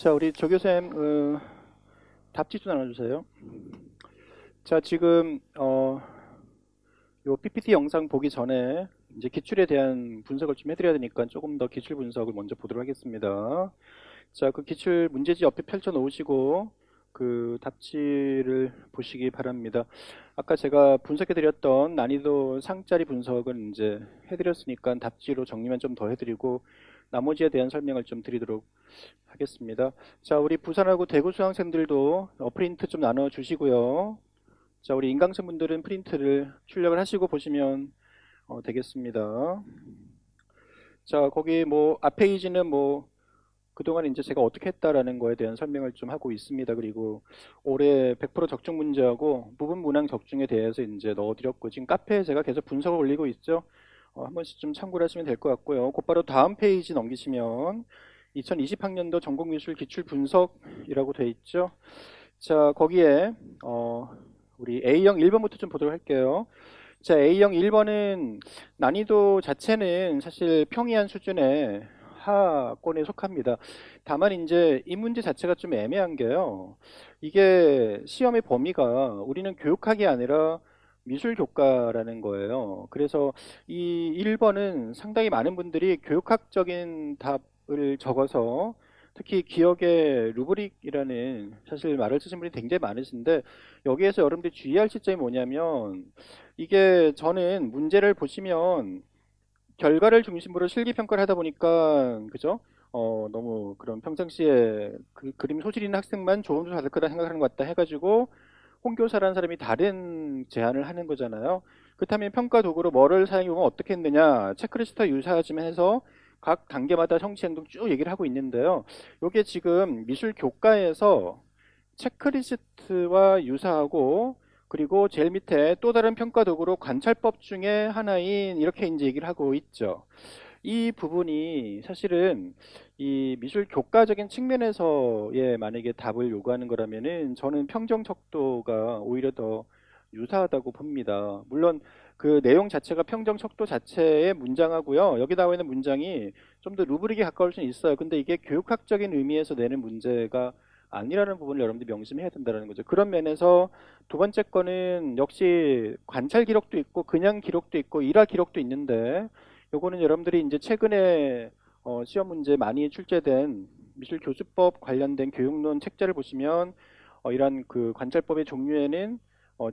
자, 우리 조교쌤 답지 좀 나눠주세요. 자, 지금 요 PPT 영상 보기 전에 이제 기출에 대한 분석을 좀 해드려야 되니까 조금 더 기출 분석을 먼저 보도록 하겠습니다. 자, 그 기출 문제지 옆에 펼쳐 놓으시고 그 답지를 보시기 바랍니다. 아까 제가 분석해드렸던 난이도 상짜리 분석은 이제 해드렸으니까 답지로 정리만 좀 더 해드리고 나머지에 대한 설명을 좀 드리도록 하겠습니다. 자, 우리 부산하고 대구 수강생들도 프린트 좀 나눠 주시고요. 자, 우리 인강생 분들은 프린트를 출력을 하시고 보시면 되겠습니다. 자, 거기 뭐 앞 페이지는 뭐 그동안 이제 제가 어떻게 했다라는 거에 대한 설명을 좀 하고 있습니다. 그리고 올해 100% 적중 문제하고 부분 문항 적중에 대해서 이제 넣어드렸고 지금 카페에 제가 계속 분석을 올리고 있죠. 한 번씩 좀 참고를 하시면 될 것 같고요. 곧바로 다음 페이지 넘기시면 2020학년도 전공미술 기출 분석이라고 되어 있죠. 자, 거기에 우리 A형 1번부터 좀 보도록 할게요. 자, A형 1번은 난이도 자체는 사실 평이한 수준의 하권에 속합니다. 다만 이제 이 문제 자체가 좀 애매한 게요. 이게 시험의 범위가 우리는 교육학이 아니라 미술교과라는 거예요. 그래서 이 1번은 상당히 많은 분들이 교육학적인 답을 적어서 특히 기억의 루브릭이라는 사실 말을 쓰신 분이 굉장히 많으신데 여기에서 여러분들이 주의할 시점이 뭐냐면 이게 저는 문제를 보시면 결과를 중심으로 실기평가를 하다 보니까 그죠? 너무 그런 평상시에 그 그림 소질 있는 학생만 좋은 점수 받을 거라 생각하는 것 같다 해가지고 홍교사라는 사람이 다른 제안을 하는 거잖아요. 그렇다면 평가 도구로 뭐를 사용하면 어떻게 했느냐 체크리스트와 유사하지만 해서 각 단계마다 성취 행동 쭉 얘기를 하고 있는데요. 이게 지금 미술 교과에서 체크리스트와 유사하고 그리고 제일 밑에 또 다른 평가 도구로 관찰법 중에 하나인 이렇게 이제 얘기를 하고 있죠. 이 부분이 사실은 이 미술 교과적인 측면에서의 만약에 답을 요구하는 거라면은 저는 평정 척도가 오히려 더 유사하다고 봅니다. 물론 그 내용 자체가 평정 척도 자체의 문장하고요. 여기 나와 있는 문장이 좀 더 루브릭에 가까울 수는 있어요. 근데 이게 교육학적인 의미에서 내는 문제가 아니라는 부분을 여러분들이 명심해야 된다는 거죠. 그런 면에서 두 번째 거는 역시 관찰 기록도 있고 그냥 기록도 있고 일화 기록도 있는데 요거는 여러분들이 이제 최근에 시험 문제 많이 출제된 미술 교수법 관련된 교육론 책자를 보시면 이러한 그 관찰법의 종류에는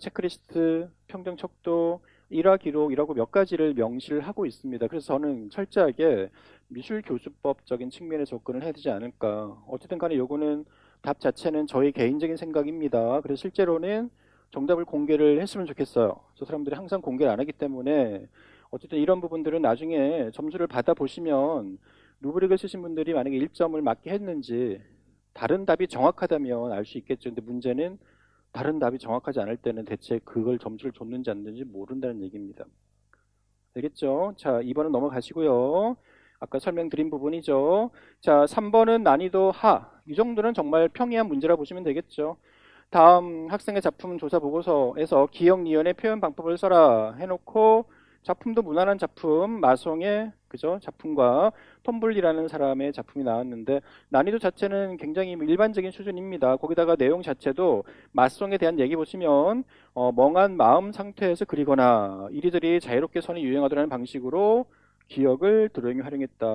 체크리스트, 평정 척도, 일화 기록이라고 몇 가지를 명시를 하고 있습니다. 그래서 저는 철저하게 미술 교수법적인 측면에 접근을 해야 되지 않을까. 어쨌든 간에 요거는 답 자체는 저의 개인적인 생각입니다. 그래서 실제로는 정답을 공개를 했으면 좋겠어요. 저 사람들이 항상 공개를 안 하기 때문에 어쨌든 이런 부분들은 나중에 점수를 받아보시면 루브릭을 쓰신 분들이 만약에 1점을 맞게 했는지 다른 답이 정확하다면 알 수 있겠죠. 근데 문제는 다른 답이 정확하지 않을 때는 대체 그걸 점수를 줬는지 안 줬는지 모른다는 얘기입니다. 되겠죠? 자, 2번은 넘어가시고요. 아까 설명드린 부분이죠. 자, 3번은 난이도 하. 이 정도는 정말 평이한 문제라 보시면 되겠죠. 다음 학생의 작품 조사 보고서에서 기억 니은의 표현 방법을 써라 해놓고 작품도 무난한 작품 마송의 그죠 작품과 톰블리라는 사람의 작품이 나왔는데 난이도 자체는 굉장히 일반적인 수준입니다. 거기다가 내용 자체도 마송에 대한 얘기 보시면 멍한 마음 상태에서 그리거나 이리저리 자유롭게 선이 유행하더라는 방식으로 기억을 드로잉에 활용했다.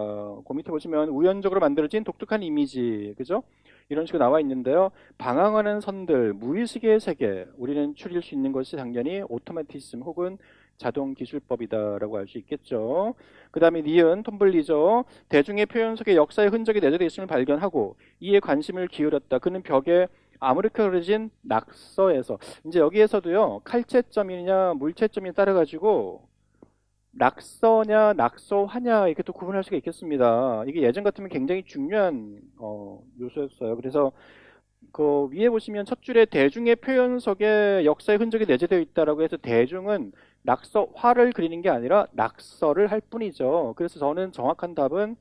그 밑에 보시면 우연적으로 만들어진 독특한 이미지 그죠? 이런 식으로 나와 있는데요. 방황하는 선들, 무의식의 세계, 우리는 추릴 수 있는 것이 당연히 오토마티즘 혹은 자동 기술법이다라고 알 수 있겠죠. 그 다음에 니은, 톰블리죠. 대중의 표현 속에 역사의 흔적이 내재되어 있음을 발견하고 이에 관심을 기울였다. 그는 벽에 아무렇게 그려진 낙서에서 이제 여기에서도요. 칼채점이냐 물채점이 따라 가지고 낙서냐 낙서화냐 이렇게 또 구분할 수가 있겠습니다. 이게 예전 같으면 굉장히 중요한 요소였어요. 그래서 그 위에 보시면 첫 줄에 대중의 표현 속에 역사의 흔적이 내재되어 있다라고 해서 대중은 낙서화를 그리는 게 아니라 낙서를 할 뿐이죠. 그래서 저는 정확한 답은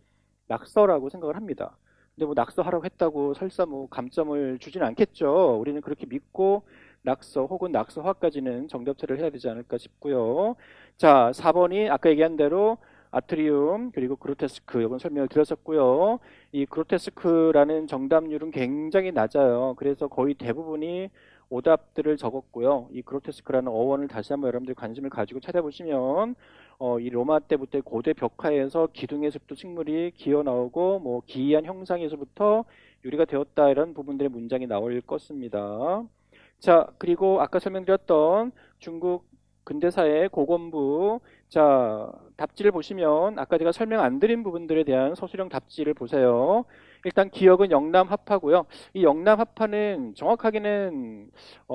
낙서라고 생각을 합니다. 근데 뭐 낙서하라고 했다고 설사 뭐 감점을 주진 않겠죠. 우리는 그렇게 믿고 낙서 혹은 낙서화까지는 정답처리를 해야 되지 않을까 싶고요. 자, 4번이 아까 얘기한 대로 아트리움 그리고 그로테스크 이건 설명을 드렸었고요. 이 그로테스크라는 정답률은 굉장히 낮아요. 그래서 거의 대부분이 오답들을 적었고요. 이 그로테스크라는 어원을 다시 한번 여러분들 관심을 가지고 찾아보시면 이 로마 때부터 고대 벽화에서 기둥에서부터 식물이 기어 나오고 뭐 기이한 형상에서부터 유리가 되었다 이런 부분들의 문장이 나올 것입니다. 자, 그리고 아까 설명드렸던 중국 근대사의 고gon부 자, 답지를 보시면 아까 제가 설명 안 드린 부분들에 대한 서술형 답지를 보세요. 일단 기역은 영남합파고요. 이 영남합파는 정확하게는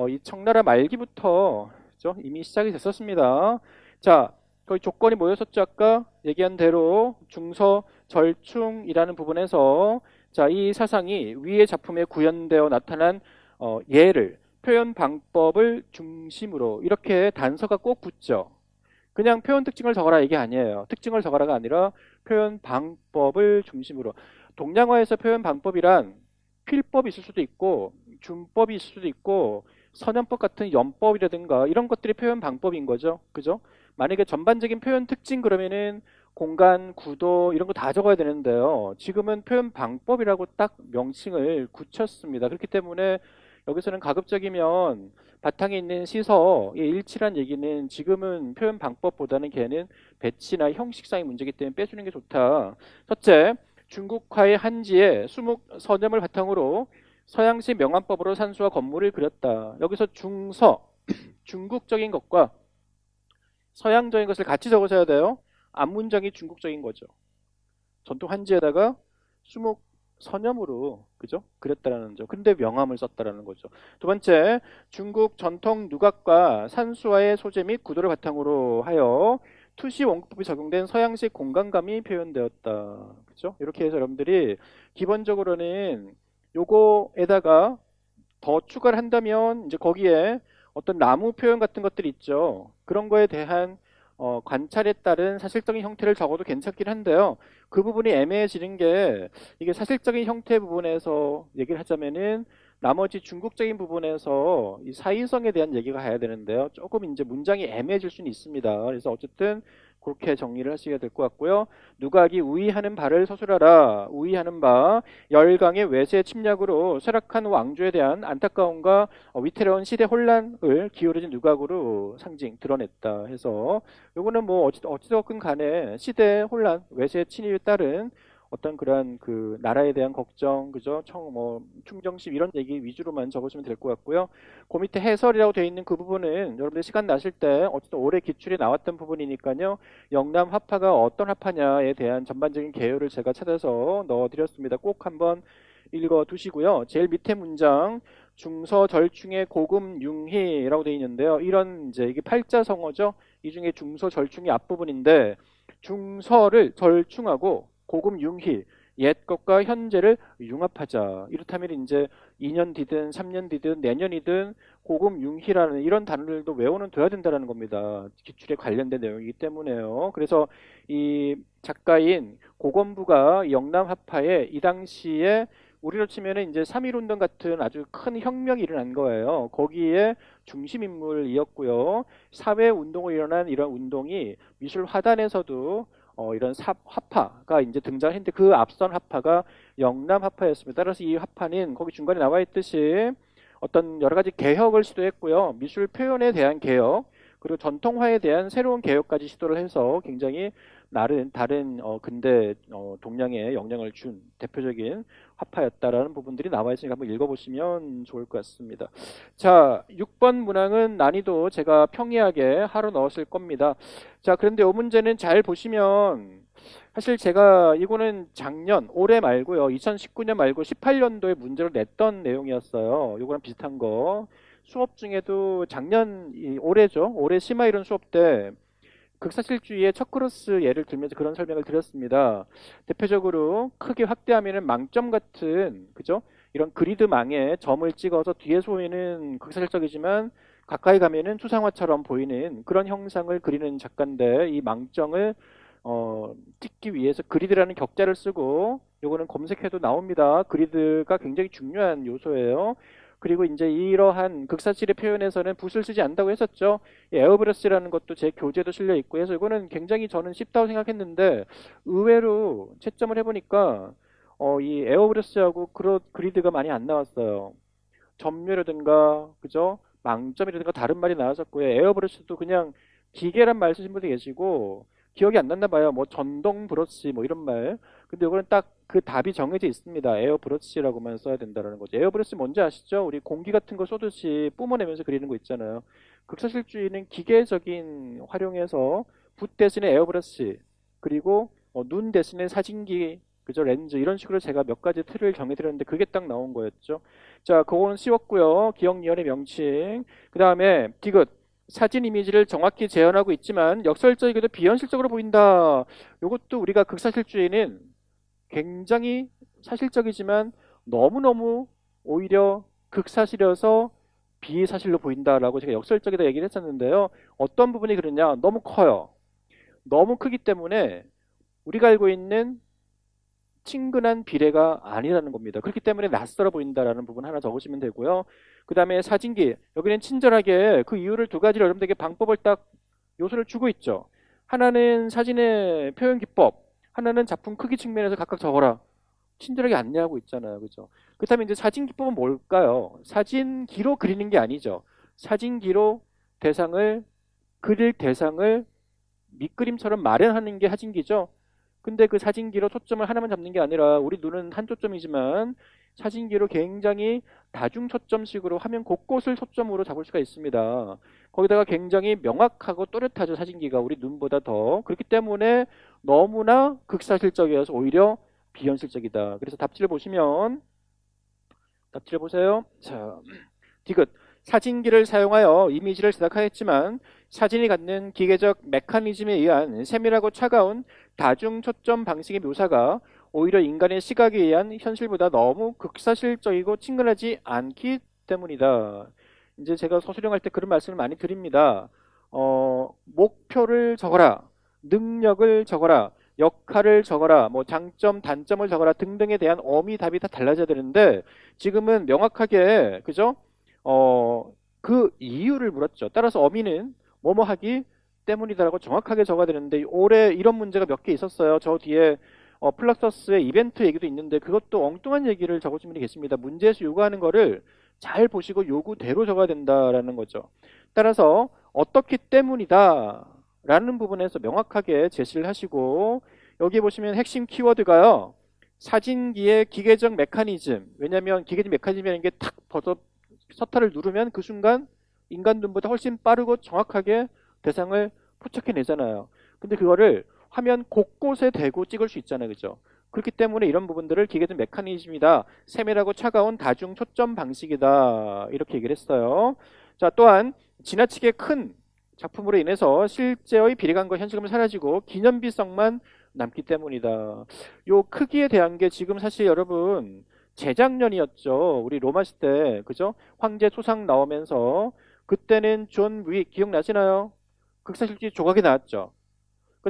이 청나라 말기부터 그죠? 이미 시작이 됐었습니다. 자, 거의 조건이 뭐였었죠? 아까 얘기한 대로 중서 절충이라는 부분에서 자, 이 사상이 위의 작품에 구현되어 나타난 예를 표현 방법을 중심으로 이렇게 단서가 꼭 붙죠. 그냥 표현 특징을 적어라 이게 아니에요. 특징을 적어라가 아니라 표현 방법을 중심으로. 동양화에서 표현 방법이란 필법이 있을 수도 있고 준법이 있을 수도 있고 선연법 같은 연법이라든가 이런 것들이 표현 방법인 거죠. 그죠? 만약에 전반적인 표현 특징 그러면은 공간, 구도 이런 거 다 적어야 되는데요. 지금은 표현 방법이라고 딱 명칭을 굳혔습니다. 그렇기 때문에 여기서는 가급적이면 바탕에 있는 시서의 일치란 얘기는 지금은 표현 방법보다는 걔는 배치나 형식상의 문제이기 때문에 빼주는 게 좋다. 첫째, 중국화의 한지에 수묵 서점을 바탕으로 서양식 명암법으로 산수와 건물을 그렸다. 여기서 중서, 중국적인 것과 서양적인 것을 같이 적으셔야 돼요. 앞문장이 중국적인 거죠. 전통 한지에다가 수묵 서념으로 그죠? 그렸다라는 점. 근데 명암을 썼다라는 거죠. 두 번째, 중국 전통 누각과 산수화의 소재 및 구도를 바탕으로 하여 투시 원급법이 적용된 서양식 공간감이 표현되었다. 그죠? 이렇게 해서 여러분들이 기본적으로는 요거에다가 더 추가를 한다면 이제 거기에 어떤 나무 표현 같은 것들이 있죠. 그런 거에 대한 관찰에 따른 사실적인 형태를 적어도 괜찮긴 한데요. 그 부분이 애매해지는 게 이게 사실적인 형태 부분에서 얘기를 하자면은 나머지 중국적인 부분에서 이 사이성에 대한 얘기가 가야 되는데요. 조금 이제 문장이 애매해질 수는 있습니다. 그래서 어쨌든 그렇게 정리를 하셔야 될 것 같고요. 누각이 우위하는 바를 서술하라. 우위하는 바 열강의 외세 침략으로 쇠락한 왕조에 대한 안타까움과 위태로운 시대 혼란을 기울어진 누각으로 상징 드러냈다 해서 요거는 뭐 어찌됐건 간에 시대 혼란, 외세 침입에 따른 어떤 그러한 그 나라에 대한 걱정, 그죠? 충정심 이런 얘기 위주로만 적으시면 될 것 같고요. 그 밑에 해설이라고 되어 있는 그 부분은 여러분들 시간 나실 때 어쨌든 올해 기출에 나왔던 부분이니까요. 영남 화파가 어떤 화파냐에 대한 전반적인 개요를 제가 찾아서 넣어드렸습니다. 꼭 한번 읽어 두시고요. 제일 밑에 문장 중서절충의 고금융희라고 되어 있는데요. 이런 이제 이게 팔자성어죠. 이 중에 중서절충이 앞부분인데 중서를 절충하고 고금융희 옛 것과 현재를 융합하자. 이렇다면 이제 2년 뒤든 3년 뒤든 내년이든 고금융희라는 이런 단어들도 외워는 둬야 된다는 겁니다. 기출에 관련된 내용이기 때문에요. 그래서 이 작가인 고건부가 영남학파에 이 당시에 우리로 치면은 이제 3.1운동 같은 아주 큰 혁명이 일어난 거예요. 거기에 중심 인물이었고요. 사회 운동으로 일어난 이런 운동이 미술 화단에서도 이런 화파가 이제 등장했는데 그 앞선 화파가 영남 화파였습니다. 따라서 이 화파는 거기 중간에 나와 있듯이 어떤 여러 가지 개혁을 시도했고요. 미술 표현에 대한 개혁, 그리고 전통화에 대한 새로운 개혁까지 시도를 해서 굉장히 다른 근대 동양에 영향을 준 대표적인 화파였다라는 부분들이 나와 있으니까 한번 읽어보시면 좋을 것 같습니다. 자, 6번 문항은 난이도 제가 평이하게 하루 넣었을 겁니다. 자, 그런데 이 문제는 잘 보시면 사실 제가 이거는 작년, 올해 말고요. 2019년 말고 18년도에 문제를 냈던 내용이었어요. 이거랑 비슷한 거. 수업 중에도 올해죠. 올해 심화 이론 수업 때 극사실주의의 첫 크로스 예를 들면서 그런 설명을 드렸습니다. 대표적으로 크게 확대하면은 망점 같은 그죠? 이런 그리드망에 점을 찍어서 뒤에서 보이는 극사실적이지만 가까이 가면은 추상화처럼 보이는 그런 형상을 그리는 작가인데 이 망점을 찍기 위해서 그리드라는 격자를 쓰고 요거는 검색해도 나옵니다. 그리드가 굉장히 중요한 요소예요. 그리고 이제 이러한 극사실의 표현에서는 붓을 쓰지 않는다고 했었죠. 이 에어브러시라는 것도 제 교재도 실려 있고 해서 이거는 굉장히 저는 쉽다고 생각했는데 의외로 채점을 해보니까 이 에어브러시하고 그리드가 많이 안 나왔어요. 점유라든가 그죠? 망점이라든가 다른 말이 나왔었고요. 에어브러시도 그냥 기계란 말 쓰신 분도 계시고 기억이 안 났나 봐요. 뭐 전동 브러쉬 뭐 이런 말. 근데 이거는 딱 그 답이 정해져 있습니다. 에어브러쉬라고만 써야 된다는 거죠. 에어브러쉬 뭔지 아시죠? 우리 공기 같은 거 쏘듯이 뿜어내면서 그리는 거 있잖아요. 극사실주의는 기계적인 활용해서 붓 대신에 에어브러쉬 그리고 눈 대신에 사진기 그죠? 렌즈 이런 식으로 제가 몇 가지 틀을 정해드렸는데 그게 딱 나온 거였죠. 자, 그거는 쉬웠고요. 기억니언의 명칭. 그 다음에 디귿. 사진 이미지를 정확히 재현하고 있지만 역설적이게도 비현실적으로 보인다. 이것도 우리가 극사실주의는 굉장히 사실적이지만 너무너무 오히려 극사실이어서 비사실로 보인다라고 제가 역설적이다 얘기를 했었는데요. 어떤 부분이 그러냐? 너무 커요. 너무 크기 때문에 우리가 알고 있는 친근한 비례가 아니라는 겁니다. 그렇기 때문에 낯설어 보인다라는 부분 하나 적으시면 되고요. 그 다음에 사진기. 여기는 친절하게 그 이유를 두 가지를 여러분들에게 방법을 딱 요소를 주고 있죠. 하나는 사진의 표현 기법, 하나는 작품 크기 측면에서 각각 적어라. 친절하게 안내하고 있잖아요. 그죠? 그렇다면 이제 사진 기법은 뭘까요? 사진기로 그리는 게 아니죠. 사진기로 그릴 대상을 밑그림처럼 마련하는 게 사진기죠. 근데 그 사진기로 초점을 하나만 잡는 게 아니라 우리 눈은 한 초점이지만 사진기로 굉장히 다중 초점식으로 화면 곳곳을 초점으로 잡을 수가 있습니다. 거기다가 굉장히 명확하고 또렷하죠. 사진기가 우리 눈보다 더. 그렇기 때문에 너무나 극사실적이어서 오히려 비현실적이다. 그래서 답지를 보시면 답지를 보세요. 자, 디귿. 사진기를 사용하여 이미지를 제작하였지만 사진이 갖는 기계적 메커니즘에 의한 세밀하고 차가운 다중 초점 방식의 묘사가 오히려 인간의 시각에 의한 현실보다 너무 극사실적이고 친근하지 않기 때문이다. 이제 제가 서술형할 때 그런 말씀을 많이 드립니다. 목표를 적어라. 능력을 적어라. 역할을 적어라. 뭐 장점, 단점을 적어라 등등에 대한 어미 답이 다 달라져야 되는데 지금은 명확하게 그죠? 그 이유를 물었죠. 따라서 어미는 뭐뭐 하기 때문이다라고 정확하게 적어야 되는데 올해 이런 문제가 몇 개 있었어요. 저 뒤에 플럭서스의 이벤트 얘기도 있는데 그것도 엉뚱한 얘기를 적어준 분이 계십니다. 문제에서 요구하는 거를 잘 보시고 요구대로 적어야 된다라는 거죠. 따라서 어떻기 때문이다 라는 부분에서 명확하게 제시를 하시고 여기 보시면 핵심 키워드가요. 사진기의 기계적 메커니즘. 왜냐하면 기계적 메커니즘이라는 게 탁 벗어 서타를 누르면 그 순간 인간 눈보다 훨씬 빠르고 정확하게 대상을 포착해내잖아요. 근데 그거를 화면 곳곳에 대고 찍을 수 있잖아요. 그죠? 그렇기 때문에 이런 부분들을 기계적 메커니즘이다. 세밀하고 차가운 다중 초점 방식이다. 이렇게 얘기를 했어요. 자, 또한 지나치게 큰 작품으로 인해서 실제의 비례감과 현실감이 사라지고 기념비성만 남기 때문이다. 요 크기에 대한 게 지금 사실 여러분 재작년이었죠. 우리 로마 시대 그죠? 황제 소상 나오면서 그때는 존 윅 기억나시나요? 극사실주의 조각이 나왔죠.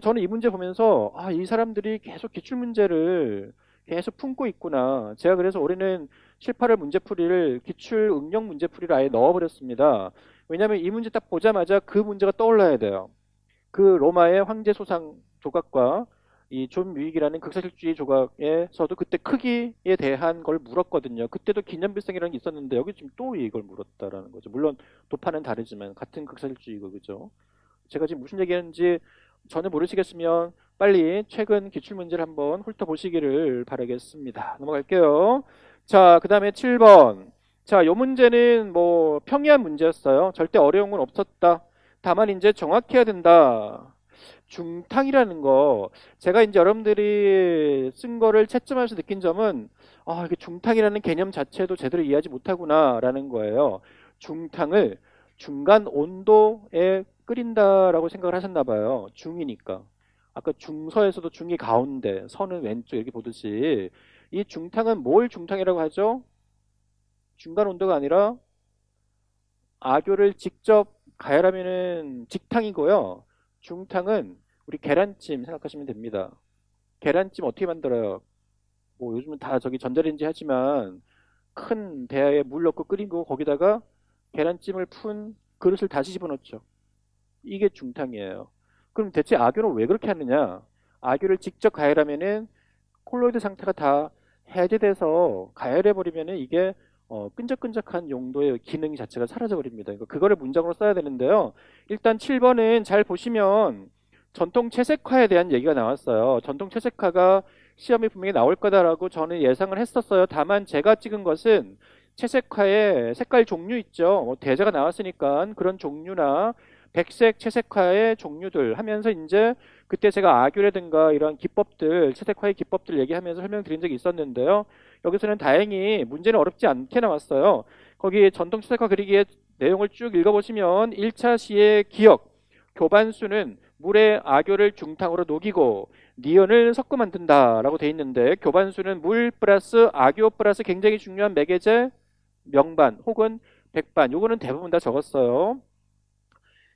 저는 이 문제 보면서 이 사람들이 계속 기출 문제를 계속 품고 있구나. 제가 그래서 올해는 7, 8월 문제풀이를 기출 응용 문제풀이를 아예 넣어버렸습니다. 왜냐하면 이 문제 딱 보자마자 그 문제가 떠올라야 돼요. 그 로마의 황제 소상 조각과 이 존 뮤익이라는 극사실주의 조각에서도 그때 크기에 대한 걸 물었거든요. 그때도 기념비성이라는 게 있었는데 여기 지금 또 이걸 물었다라는 거죠. 물론 도파는 다르지만 같은 극사실주의고 그죠. 제가 지금 무슨 얘기하는지 전혀 모르시겠으면 빨리 최근 기출문제를 한번 훑어보시기를 바라겠습니다. 넘어갈게요. 자, 그 다음에 7번. 자, 요 문제는 뭐 평이한 문제였어요. 절대 어려운 건 없었다. 다만 이제 정확해야 된다. 중탕이라는 거 제가 이제 여러분들이 쓴 거를 채점하면서 느낀 점은 이게 중탕이라는 개념 자체도 제대로 이해하지 못하구나라는 거예요. 중탕을 중간 온도에 끓인다라고 생각을 하셨나 봐요. 중이니까. 아까 중서에서도 중이 가운데, 서는 왼쪽 이렇게 보듯이 이 중탕은 뭘 중탕이라고 하죠? 중간 온도가 아니라 아교를 직접 가열하면은 직탕이고요. 중탕은 우리 계란찜 생각하시면 됩니다. 계란찜 어떻게 만들어요? 뭐 요즘은 다 저기 전자레인지 하지만 큰 대야에 물 넣고 끓이고 거기다가 계란찜을 푼 그릇을 다시 집어넣죠. 이게 중탕이에요. 그럼 대체 악교는 왜 그렇게 하느냐? 악교를 직접 가열하면은 콜로이드 상태가 다 해제돼서 가열해 버리면은 이게 끈적끈적한 용도의 기능 자체가 사라져 버립니다. 그러니까 그거를 문장으로 써야 되는데요. 일단 7번은 잘 보시면 전통 채색화에 대한 얘기가 나왔어요. 전통 채색화가 시험에 분명히 나올 거다라고 저는 예상을 했었어요. 다만 제가 찍은 것은 채색화의 색깔 종류 있죠. 뭐 대자가 나왔으니까 그런 종류나 백색 채색화의 종류들 하면서 이제 그때 제가 아규라든가 이런 기법들, 채색화의 기법들 얘기하면서 설명드린 적이 있었는데요. 여기서는 다행히 문제는 어렵지 않게 나왔어요. 거기 전통 채색화 그리기의 내용을 쭉 읽어보시면 1차 시의 기억, 교반수는 물에 아교를 중탕으로 녹이고 니온을 섞어 만든다라고 돼 있는데 교반수는 물 플러스 아교 플러스 굉장히 중요한 매개제 명반 혹은 백반 요거는 대부분 다 적었어요.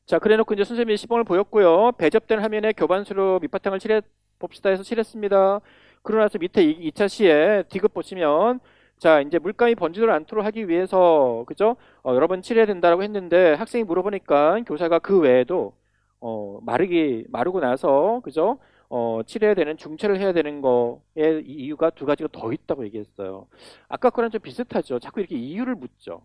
자, 그래놓고 이제 선생님이 시범을 보였고요. 배접된 화면에 교반수로 밑바탕을 칠해 봅시다 해서 칠했습니다. 그러고 나서 밑에 2차 시에 디귿 보시면 자, 이제 물감이 번지도록 않도록 하기 위해서 그죠? 여러 번 칠해야 된다라고 했는데 학생이 물어보니까 교사가 그 외에도 마르고 나서 그죠? 칠해야 되는 중체를 해야 되는 거에 이유가 두 가지가 더 있다고 얘기했어요. 아까 거랑 좀 비슷하죠. 자꾸 이렇게 이유를 묻죠.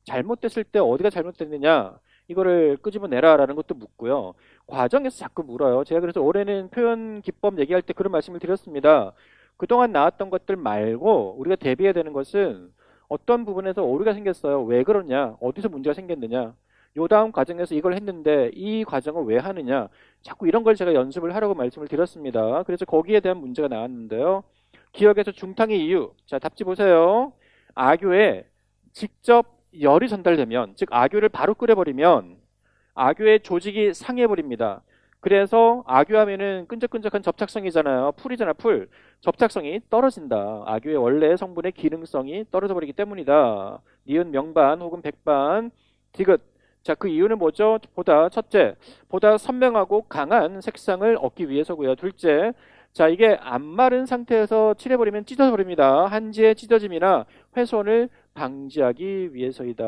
잘못됐을 때 어디가 잘못됐느냐 이거를 끄집어내라라는 것도 묻고요. 과정에서 자꾸 물어요. 제가 그래서 올해는 표현 기법 얘기할 때 그런 말씀을 드렸습니다. 그동안 나왔던 것들 말고 우리가 대비해야 되는 것은 어떤 부분에서 오류가 생겼어요. 왜 그러냐? 어디서 문제가 생겼느냐? 요 다음 과정에서 이걸 했는데 이 과정을 왜 하느냐? 자꾸 이런 걸 제가 연습을 하라고 말씀을 드렸습니다. 그래서 거기에 대한 문제가 나왔는데요. 기억에서 중탕의 이유. 자, 답지 보세요. 아교에 직접 열이 전달되면, 즉 악유를 바로 끓여버리면 악유의 조직이 상해버립니다. 그래서 악유하면은 끈적끈적한 접착성이잖아요. 풀이잖아, 풀. 접착성이 떨어진다. 악유의 원래 성분의 기능성이 떨어져 버리기 때문이다. 니은 명반 혹은 백반, 디귿. 자, 그 이유는 뭐죠? 첫째, 보다 선명하고 강한 색상을 얻기 위해서고요. 둘째, 자, 이게 안 마른 상태에서 칠해버리면 찢어버립니다. 한지의 찢어짐이나 훼손을 방지하기 위해서이다.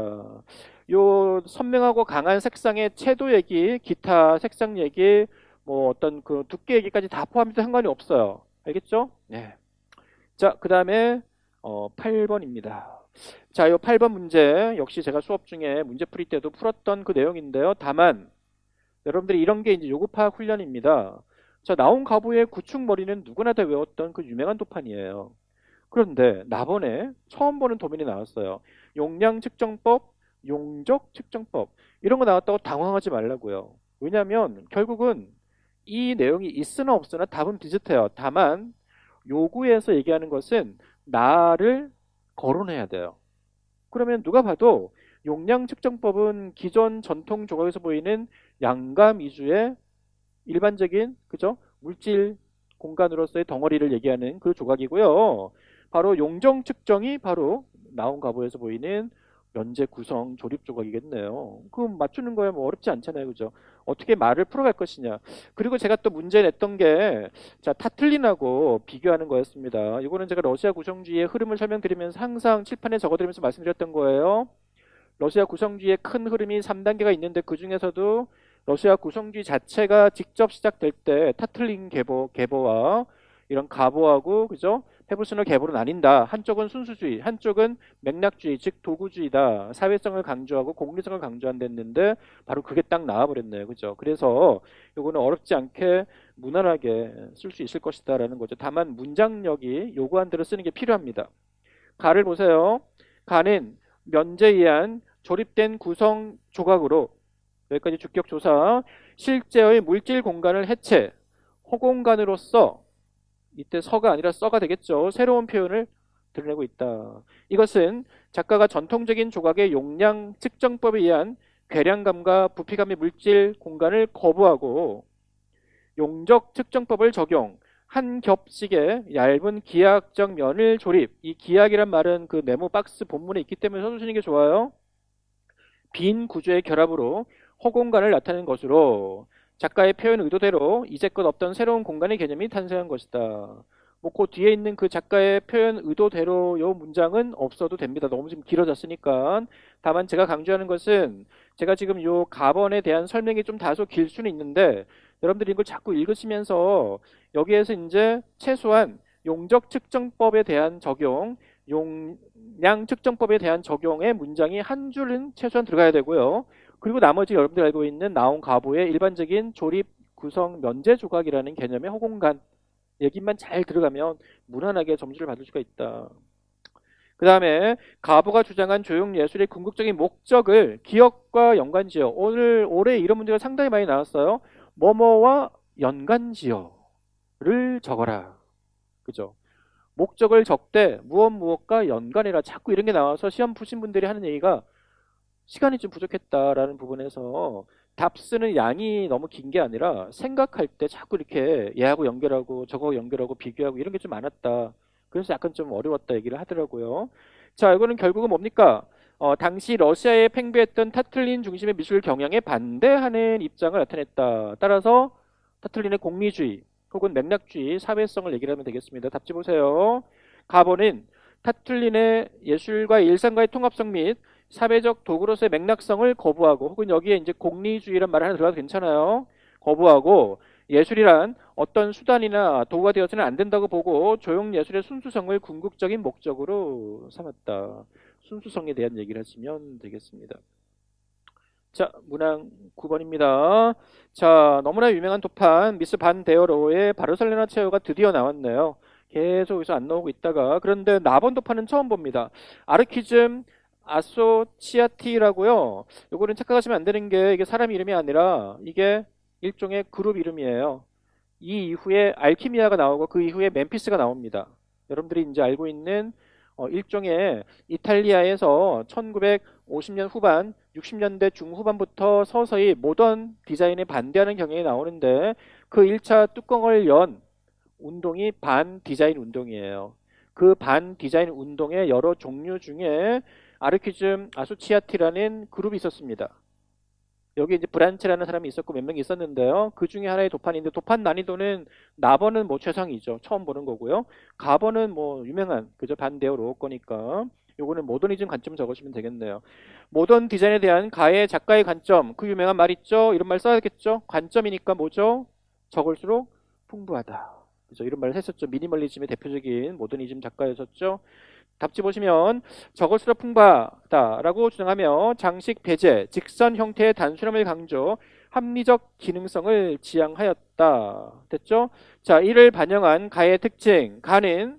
요 선명하고 강한 색상의 채도 얘기, 기타 색상 얘기, 뭐 어떤 그 두께 얘기까지 다 포함해도 상관이 없어요. 알겠죠? 네. 자, 그 다음에 8번입니다. 자, 요 8번 문제 역시 제가 수업 중에 문제 풀이 때도 풀었던 그 내용인데요. 다만 여러분들이 이런 게 이제 요구 파악 훈련입니다. 자, 나온 가부의 구축머리는 누구나 다 외웠던 그 유명한 도판이에요. 그런데 나번에 처음 보는 도면이 나왔어요. 용량 측정법, 용적 측정법 이런 거 나왔다고 당황하지 말라고요. 왜냐하면 결국은 이 내용이 있으나 없으나 답은 비슷해요. 다만 요구에서 얘기하는 것은 나를 거론해야 돼요. 그러면 누가 봐도 용량 측정법은 기존 전통 조각에서 보이는 양감 위주의 일반적인 그죠? 물질 공간으로서의 덩어리를 얘기하는 그 조각이고요. 바로 용정 측정이 바로 나온 가보에서 보이는 면제 구성 조립 조각이겠네요. 그 맞추는 거야 뭐 어렵지 않잖아요. 그죠? 어떻게 말을 풀어갈 것이냐. 그리고 제가 또 문제 냈던 게 자, 타틀린하고 비교하는 거였습니다. 이거는 제가 러시아 구성주의의 흐름을 설명드리면서 항상 칠판에 적어드리면서 말씀드렸던 거예요. 러시아 구성주의의 큰 흐름이 3단계가 있는데 그 중에서도 러시아 구성주의 자체가 직접 시작될 때 타틀린 계보와 이런 가보하고 그죠? 페브스너 계보로 나뉜다. 한쪽은 순수주의, 한쪽은 맥락주의, 즉 도구주의다. 사회성을 강조하고 공리성을 강조한댔는데 바로 그게 딱 나와버렸네요. 그죠? 그래서 요거는 어렵지 않게 무난하게 쓸 수 있을 것이다라는 거죠. 다만 문장력이 요구한 대로 쓰는 게 필요합니다. 가를 보세요. 가는 면제에 의한 조립된 구성 조각으로 여기까지 주격 조사 실제의 물질 공간을 해체 허공간으로서 이때 서가 아니라 써가 되겠죠. 새로운 표현을 드러내고 있다. 이것은 작가가 전통적인 조각의 용량 측정법에 의한 괴량감과 부피감의 물질 공간을 거부하고 용적 측정법을 적용 한 겹씩의 얇은 기하학적 면을 조립. 이 기하학이란 말은 그 네모 박스 본문에 있기 때문에 써주시는 게 좋아요. 빈 구조의 결합으로 허공간을 나타내는 것으로 작가의 표현 의도대로 이제껏 없던 새로운 공간의 개념이 탄생한 것이다. 뭐 그 뒤에 있는 그 작가의 표현 의도대로 요 문장은 없어도 됩니다. 너무 지금 길어졌으니까. 다만 제가 강조하는 것은 제가 지금 요 가번에 대한 설명이 좀 다소 길 수는 있는데 여러분들이 이걸 자꾸 읽으시면서 여기에서 이제 최소한 용적 측정법에 대한 적용, 용량 측정법에 대한 적용의 문장이 한 줄은 최소한 들어가야 되고요. 그리고 나머지 여러분들이 알고 있는 나온 가보의 일반적인 조립, 구성, 면제 조각이라는 개념의 허공간 얘기만 잘 들어가면 무난하게 점수를 받을 수가 있다. 그 다음에 가보가 주장한 조형예술의 궁극적인 목적을 기억과 연관지어, 올해 이런 문제가 상당히 많이 나왔어요. 뭐뭐와 연관지어를 적어라. 그죠? 목적을 적되 무엇과 연관해라. 자꾸 이런 게 나와서 시험 푸신 분들이 하는 얘기가 시간이 좀 부족했다라는 부분에서 답 쓰는 양이 너무 긴 게 아니라 생각할 때 자꾸 이렇게 얘하고 연결하고 저거 연결하고 비교하고 이런 게 좀 많았다. 그래서 약간 좀 어려웠다 얘기를 하더라고요. 자, 이거는 결국은 뭡니까? 당시 러시아에 팽배했던 타틀린 중심의 미술 경향에 반대하는 입장을 나타냈다. 따라서 타틀린의 공리주의 혹은 맥락주의, 사회성을 얘기를 하면 되겠습니다. 답지 보세요. 가보는 타툴린의 예술과 일상과의 통합성 및 사회적 도구로서의 맥락성을 거부하고 혹은 여기에 이제 공리주의란 말을 하나 들어가도 괜찮아요. 거부하고 예술이란 어떤 수단이나 도구가 되어서는 안 된다고 보고 조형 예술의 순수성을 궁극적인 목적으로 삼았다. 순수성에 대한 얘기를 하시면 되겠습니다. 자, 문항 9번입니다. 자, 너무나 유명한 도판 미스 반 데어로의 바르셀로나 체어가 드디어 나왔네요. 계속 여기서 안 나오고 있다가 그런데 나번 도판은 처음 봅니다. 아르키즘 아소치아티라고요. 요거는 착각하시면 안 되는 게 이게 사람 이름이 아니라 이게 일종의 그룹 이름이에요. 이 이후에 알키미아가 나오고 그 이후에 멤피스가 나옵니다. 여러분들이 이제 알고 있는 일종의 이탈리아에서 1950년 후반, 60년대 중후반부터 서서히 모던 디자인에 반대하는 경향이 나오는데 그 1차 뚜껑을 연 운동이 반 디자인 운동이에요. 그 반 디자인 운동의 여러 종류 중에 아르키즘 아소치아티라는 그룹이 있었습니다. 여기 이제 브란체라는 사람이 있었고 몇 명이 있었는데요. 그 중에 하나의 도판인데 도판 난이도는 나번은 뭐 최상이죠. 처음 보는 거고요. 가번은 뭐 유명한 그저 반대어 로우 거니까 요거는 모더니즘 관점 적으시면 되겠네요. 모던 디자인에 대한 가의 작가의 관점 그 유명한 말 있죠. 이런 말 써야겠죠. 관점이니까 뭐죠? 적을수록 풍부하다. 그래서 이런 말을 했었죠. 미니멀리즘의 대표적인 모더니즘 작가였었죠. 답지 보시면 적을수록 풍부하다라고 주장하며 장식 배제, 직선 형태의 단순함을 강조, 합리적 기능성을 지향하였다. 됐죠? 자, 이를 반영한 가의 특징. 가는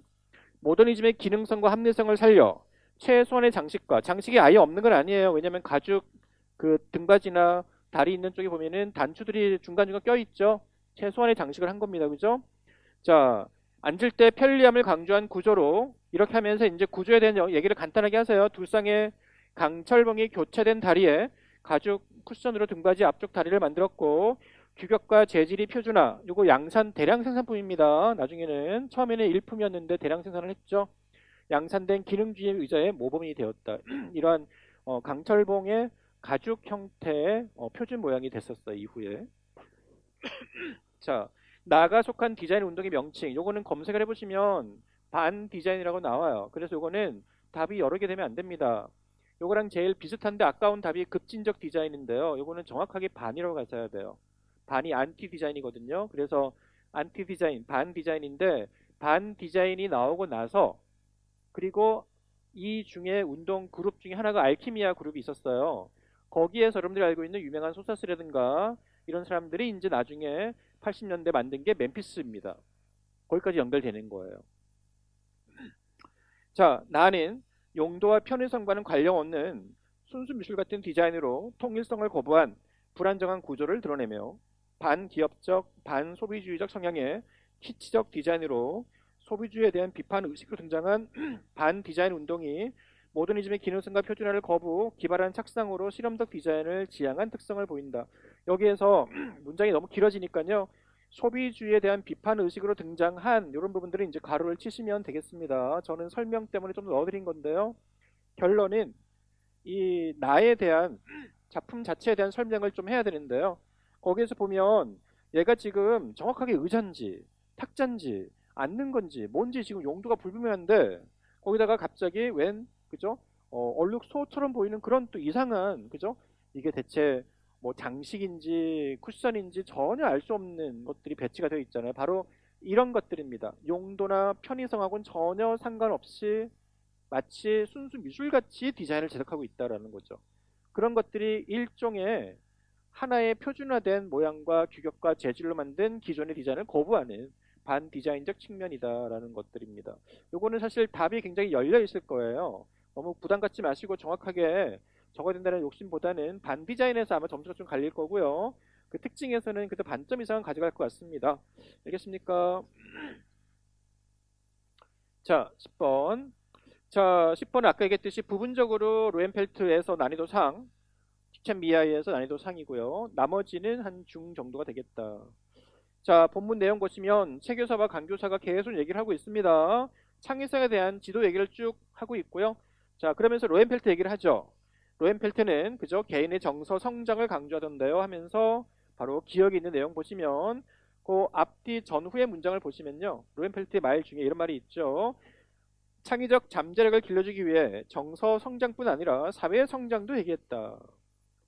모더니즘의 기능성과 합리성을 살려 최소한의 장식과 장식이 아예 없는 건 아니에요. 왜냐하면 가죽 그 등받이나 다리 있는 쪽에 보면은 단추들이 중간중간 껴 있죠. 최소한의 장식을 한 겁니다. 그죠? 자, 앉을 때 편리함을 강조한 구조로 이렇게 하면서 이제 구조에 대한 얘기를 간단하게 하세요. 두 쌍의 강철봉이 교차된 다리에 가죽 쿠션으로 등받이 앞쪽 다리를 만들었고 규격과 재질이 표준화. 이거 양산 대량 생산품입니다. 나중에는 처음에는 일품이었는데 대량 생산을 했죠. 양산된 기능주의 의자의 모범이 되었다. 이러한 강철봉의 가죽 형태의 표준 모양이 됐었어요. 이후에. 자, 나가 속한 디자인 운동의 명칭. 요거는 검색을 해보시면 반 디자인이라고 나와요. 그래서 요거는 답이 여러 개 되면 안 됩니다. 요거랑 제일 비슷한데 아까운 답이 급진적 디자인인데요. 요거는 정확하게 반이라고 가셔야 돼요. 반이 안티 디자인이거든요. 그래서 안티 디자인, 반 디자인인데 반 디자인이 나오고 나서 그리고 이 중에 운동 그룹 중에 하나가 알키미아 그룹이 있었어요. 거기에서 여러분들이 알고 있는 유명한 소사스라든가 이런 사람들이 이제 나중에 80년대 만든 게 멤피스입니다. 거기까지 연결되는 거예요. 자, 나는 용도와 편의성과는 관련 없는 순수 미술 같은 디자인으로 통일성을 거부한 불안정한 구조를 드러내며 반기업적, 반소비주의적 성향의 키치적 디자인으로 소비주의에 대한 비판 의식으로 등장한 반디자인 운동이 모더니즘의 기능성과 표준화를 거부, 기발한 착상으로 실험적 디자인을 지향한 특성을 보인다. 여기에서 문장이 너무 길어지니까요. 소비주의에 대한 비판 의식으로 등장한 이런 부분들은 이제 가로를 치시면 되겠습니다. 저는 설명 때문에 좀 넣어드린 건데요. 결론은 이 나에 대한 작품 자체에 대한 설명을 좀 해야 되는데요. 거기에서 보면 얘가 지금 정확하게 의자인지 탁자인지 않는 건지 뭔지 지금 용도가 불분명한데 거기다가 갑자기 웬 그죠? 얼룩 소처럼 보이는 그런 또 이상한 그죠? 이게 대체 뭐 장식인지 쿠션인지 전혀 알 수 없는 것들이 배치가 되어 있잖아요. 바로 이런 것들입니다. 용도나 편의성하고는 전혀 상관없이 마치 순수 미술같이 디자인을 제작하고 있다라는 거죠. 그런 것들이 일종의 하나의 표준화된 모양과 규격과 재질로 만든 기존의 디자인을 거부하는 반디자인적 측면이다라는 것들입니다. 요거는 사실 답이 굉장히 열려 있을 거예요. 너무 부담 갖지 마시고 정확하게 적어야 된다는 욕심보다는 반디자인에서 아마 점수가 좀 갈릴 거고요. 그 특징에서는 그래도 반점 이상은 가져갈 것 같습니다. 알겠습니까? 자, 10번. 자, 10번은 아까 얘기했듯이 부분적으로 로엔펠트에서 난이도 상, kitchen 미아이에서 난이도 상이고요. 나머지는 한 중 정도가 되겠다. 자, 본문 내용 보시면 최 교사와 강 교사가 계속 얘기를 하고 있습니다. 창의성에 대한 지도 얘기를 쭉 하고 있고요. 자, 그러면서 로엔펠트 얘기를 하죠. 로엔펠트는 그죠? 개인의 정서 성장을 강조하던데요 하면서 바로 기억이 있는 내용 보시면 그 앞뒤 전후의 문장을 보시면요. 로엔펠트의 말 중에 이런 말이 있죠. 창의적 잠재력을 길러주기 위해 정서 성장뿐 아니라 사회 성장도 얘기했다.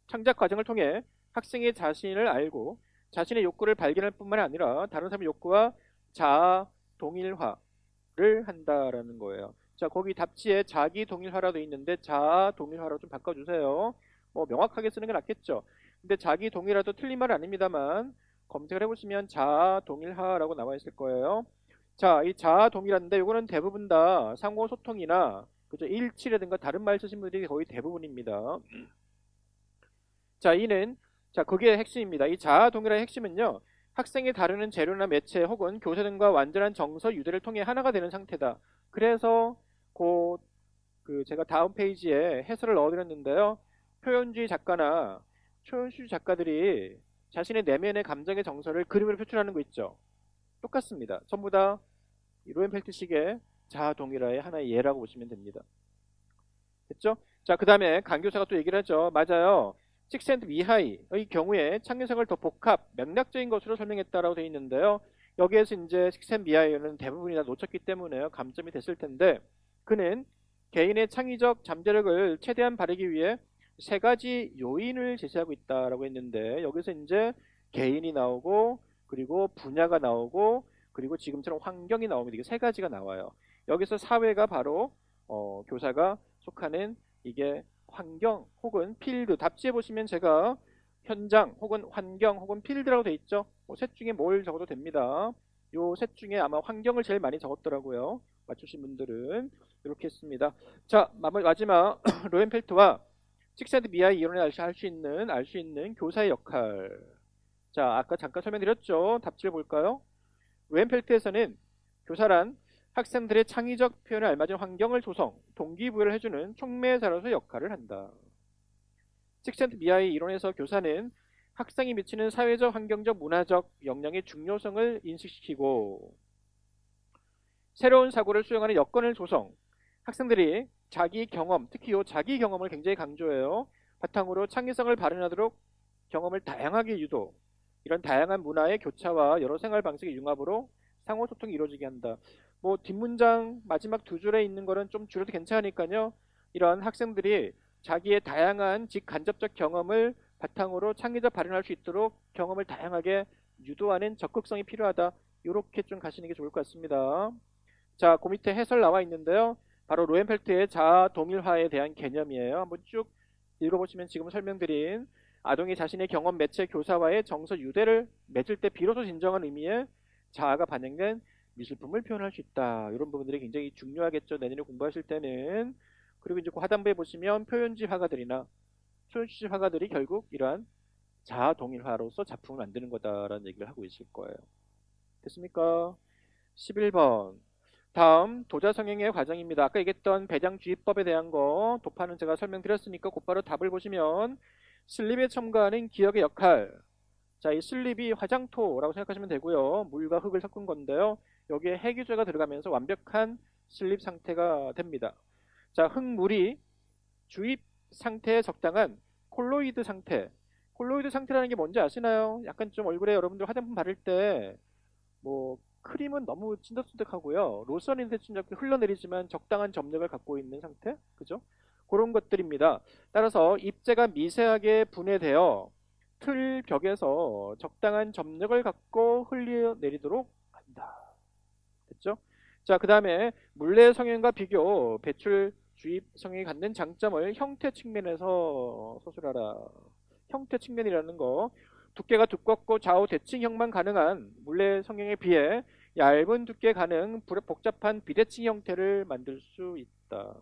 창작 과정을 통해 학생이 자신을 알고 자신의 욕구를 발견할 뿐만 아니라 다른 사람의 욕구와 자아 동일화를 한다라는 거예요. 자, 거기 답지에 자기 동일화라도 있는데 자아 동일화로 좀 바꿔주세요. 뭐 명확하게 쓰는 게 낫겠죠. 근데 자기 동일화도 틀린 말은 아닙니다만 검색을 해보시면 자아 동일화라고 나와 있을 거예요. 자, 이 자아 동일한데 이거는 대부분 다 상호 소통이나 그죠 일치라든가 다른 말 쓰신 분들이 거의 대부분입니다. 자, 이는 자, 그게 핵심입니다. 이 자아 동일화의 핵심은요. 학생이 다루는 재료나 매체 혹은 교사 등과 완전한 정서 유대를 통해 하나가 되는 상태다. 그래서 그 제가 다음 페이지에 해설을 넣어드렸는데요. 표현주의 작가나 초현주의 작가들이 자신의 내면의 감정의 정서를 그림으로 표출하는 거 있죠. 똑같습니다. 전부 다 로엔펠트식의 자아 동일화의 하나의 예라고 보시면 됩니다. 됐죠? 자, 그 다음에 강 교사가 또 얘기를 하죠. 맞아요. 식스앤드 미하이의 경우에 창의성을 더 복합, 맥락적인 것으로 설명했다라고 되어 있는데요. 여기에서 이제 식스앤드 미하이는 대부분이 다 놓쳤기 때문에 감점이 됐을 텐데 그는 개인의 창의적 잠재력을 최대한 바르기 위해 세 가지 요인을 제시하고 있다라고 했는데 여기서 이제 개인이 나오고 그리고 분야가 나오고 그리고 지금처럼 환경이 나오면 이게 세 가지가 나와요. 여기서 사회가 바로 교사가 속하는 이게 환경 혹은 필드 답지에 보시면 제가 현장 혹은 환경 혹은 필드라고 돼 있죠. 셋 중에 뭘 적어도 됩니다. 요 셋 중에 아마 환경을 제일 많이 적었더라고요. 맞추신 분들은 이렇게 했습니다. 자, 마지막 로엔펠트와 식스앤드 미아이 이론에 알 수 있는 교사의 역할. 자, 아까 잠깐 설명드렸죠. 답지를 볼까요? 로엔펠트에서는 교사란 학생들의 창의적 표현에 알맞은 환경을 조성, 동기부여를 해주는 촉매자로서 역할을 한다. 식센트 미아이 이론에서 교사는 학생이 미치는 사회적, 환경적, 문화적 영향의 중요성을 인식시키고 새로운 사고를 수용하는 여건을 조성, 학생들이 자기 경험, 특히 요 자기 경험을 굉장히 강조해요. 바탕으로 창의성을 발현하도록 경험을 다양하게 유도, 이런 다양한 문화의 교차와 여러 생활 방식의 융합으로 상호 소통이 이루어지게 한다. 뭐 뒷문장 마지막 두 줄에 있는 거는 좀 줄여도 괜찮으니까요. 이런 학생들이 자기의 다양한 직간접적 경험을 바탕으로 창의적 발현할 수 있도록 경험을 다양하게 유도하는 적극성이 필요하다. 이렇게 좀 가시는 게 좋을 것 같습니다. 자, 그 밑에 해설 나와 있는데요. 바로 로엔펠트의 자아 동일화에 대한 개념이에요. 한번 쭉 읽어보시면 지금 설명드린 아동이 자신의 경험, 매체, 교사와의 정서 유대를 맺을 때 비로소 진정한 의미의 자아가 반영된 미술품을 표현할 수 있다. 이런 부분들이 굉장히 중요하겠죠. 내년에 공부하실 때는. 그리고 이제 그 하단부에 보시면 표현주의 화가들이나 초현주의 화가들이 결국 이러한 자아 동일화로서 작품을 만드는 거다라는 얘기를 하고 있을 거예요. 됐습니까? 11번. 다음 도자성형의 과정입니다. 아까 얘기했던 배장주의법에 대한 거 도파는 제가 설명드렸으니까 곧바로 답을 보시면 슬립에 첨가하는 기억의 역할. 자, 이 슬립이 화장토라고 생각하시면 되고요. 물과 흙을 섞은 건데요. 여기에 해규제가 들어가면서 완벽한 슬립 상태가 됩니다. 자, 흙물이 주입 상태에 적당한 콜로이드 상태. 콜로이드 상태라는 게 뭔지 아시나요? 약간 좀 얼굴에 여러분들 화장품 바를 때 뭐 크림은 너무 찐득찐득하고요. 로션인데 좀 약간 흘러내리지만 적당한 점력을 갖고 있는 상태? 그죠? 그런 것들입니다. 따라서 입자가 미세하게 분해되어 틀 벽에서 적당한 점력을 갖고 흘러내리도록 한다. 됐죠? 자, 그 다음에 물레 성형과 비교, 배출 주입 성형이 갖는 장점을 형태 측면에서 서술하라. 형태 측면이라는 거, 두께가 두껍고 좌우 대칭형만 가능한 물레 성형에 비해 얇은 두께 가능 복잡한 비대칭 형태를 만들 수 있다.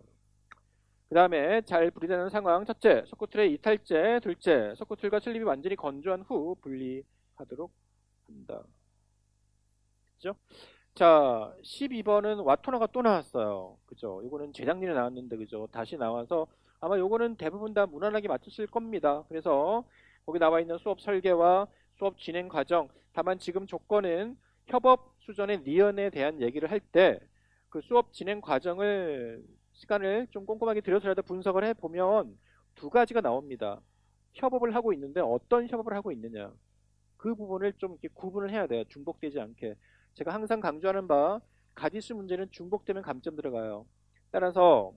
그 다음에 잘 분리되는 상황. 첫째, 석고틀의 이탈제. 둘째, 석고틀과 슬립이 완전히 건조한 후 분리하도록 한다. 그죠? 자, 12번은 와토나가 또 나왔어요. 그죠? 이거는 재작년에 나왔는데, 그죠? 다시 나와서 아마 요거는 대부분 다 무난하게 맞췄을 겁니다. 그래서 거기 나와 있는 수업 설계와 수업 진행 과정, 다만 지금 조건은 협업 수전의 니은에 대한 얘기를 할 때 그 수업 진행 과정을 시간을 좀 꼼꼼하게 들여서라도 분석을 해보면 두 가지가 나옵니다. 협업을 하고 있는데 어떤 협업을 하고 있느냐. 그 부분을 좀 이렇게 구분을 해야 돼요. 중복되지 않게. 제가 항상 강조하는 바 가지수 문제는 중복되면 감점 들어가요. 따라서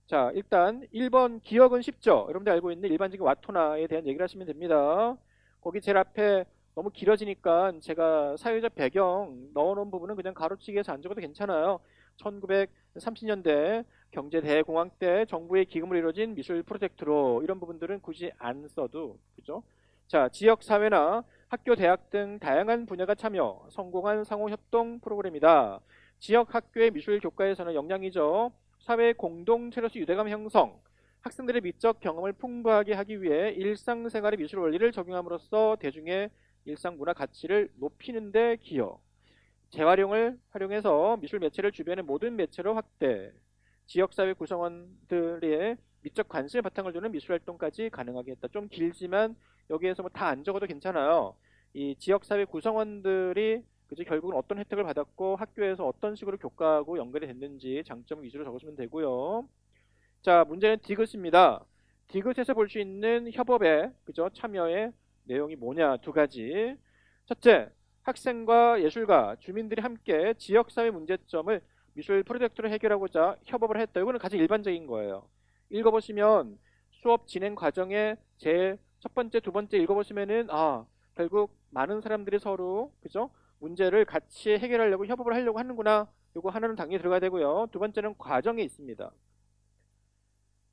자, 일단 1번 기억은 쉽죠. 여러분들 알고 있는 일반적인 와토나에 대한 얘기를 하시면 됩니다. 거기 제일 앞에 너무 길어지니까 제가 사회적 배경 넣어놓은 부분은 그냥 가로치기해서 안 적어도 괜찮아요. 1930년대 경제대공황 때 정부의 기금으로 이루어진 미술 프로젝트로 이런 부분들은 굳이 안 써도 그죠? 자, 지역사회나 학교, 대학 등 다양한 분야가 참여, 성공한 상호협동 프로그램이다. 지역 학교의 미술 교과에서는 역량이죠. 사회 공동체로서 유대감 형성, 학생들의 미적 경험을 풍부하게 하기 위해 일상생활의 미술 원리를 적용함으로써 대중의 일상 문화 가치를 높이는 데 기여. 재활용을 활용해서 미술 매체를 주변의 모든 매체로 확대. 지역사회 구성원들의 미적 관심에 바탕을 두는 미술활동까지 가능하게 했다. 좀 길지만 여기에서 뭐 다 안 적어도 괜찮아요. 이 지역사회 구성원들이 그죠? 결국은 어떤 혜택을 받았고 학교에서 어떤 식으로 교과하고 연결이 됐는지 장점 위주로 적으시면 되고요. 자, 문제는 디귿입니다. 디귿에서 볼 수 있는 협업의 그죠? 참여의 내용이 뭐냐 두 가지. 첫째, 학생과 예술가, 주민들이 함께 지역사회 문제점을 미술 프로젝트로 해결하고자 협업을 했다. 이거는 가장 일반적인 거예요. 읽어보시면 수업 진행 과정에 제 첫 번째, 두 번째 읽어보시면은 결국 많은 사람들이 서로 그죠? 문제를 같이 해결하려고 협업을 하려고 하는구나. 이거 하나는 당연히 들어가야 되고요. 두 번째는 과정에 있습니다.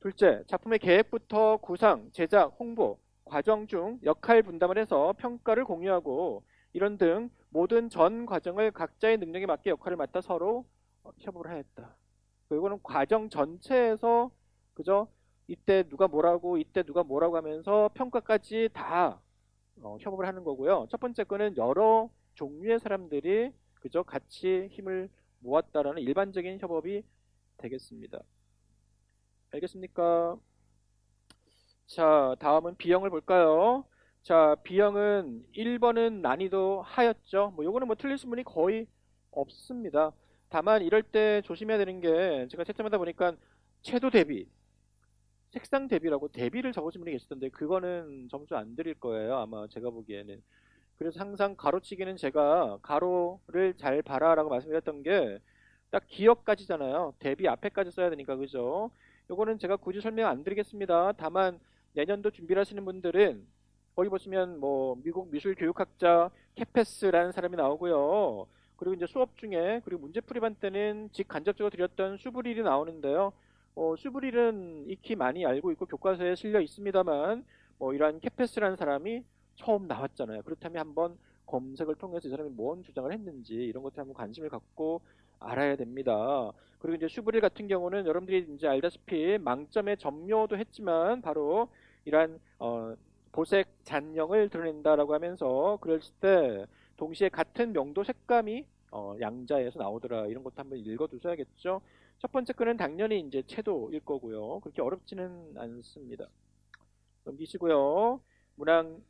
둘째, 작품의 계획부터 구상, 제작, 홍보, 과정 중 역할 분담을 해서 평가를 공유하고 이런 등 모든 전 과정을 각자의 능력에 맞게 역할을 맡아 서로 협업을 하였다. 이거는 과정 전체에서 그죠? 이때 누가 뭐라고 이때 누가 뭐라고 하면서 평가까지 다 협업을 하는 거고요. 첫 번째 거는 여러 종류의 사람들이 그죠? 같이 힘을 모았다라는 일반적인 협업이 되겠습니다. 알겠습니까? 자, 다음은 B형을 볼까요? 자, B형은 1번은 난이도 하였죠. 뭐 요거는 뭐 틀릴 수문이 거의 없습니다. 다만 이럴 때 조심해야 되는 게 제가 채점하다 보니까 채도 대비, 색상 대비라고 대비를 적으신 분이 계시던데 그거는 점수 안 드릴 거예요. 아마 제가 보기에는. 그래서 항상 가로치기는 제가 가로를 잘 봐라라고 말씀드렸던 게 딱 기억까지잖아요. 대비 앞에까지 써야 되니까 그죠? 요거는 제가 굳이 설명 안 드리겠습니다. 다만 내년도 준비를 하시는 분들은 거기 보시면 뭐 미국 미술 교육학자 케페스라는 사람이 나오고요. 그리고 이제 수업 중에 그리고 문제풀이반 때는 직간접적으로 드렸던 슈브릴이 나오는데요. 슈브릴은 익히 많이 알고 있고 교과서에 실려 있습니다만 이러한 케페스라는 사람이 처음 나왔잖아요. 그렇다면 한번 검색을 통해서 이 사람이 뭔 주장을 했는지 이런 것들 한번 관심을 갖고 알아야 됩니다. 그리고 이제 슈브릴 같은 경우는 여러분들이 이제 알다시피 망점의 점묘도 했지만 바로 이러한 보색 잔영을 드러낸다라고 하면서 그랬을 때 동시에 같은 명도 색감이 양자에서 나오더라. 이런 것도 한번 읽어두셔야겠죠. 첫 번째 거는 당연히 이제 채도일 거고요. 그렇게 어렵지는 않습니다. 넘기시고요. 문항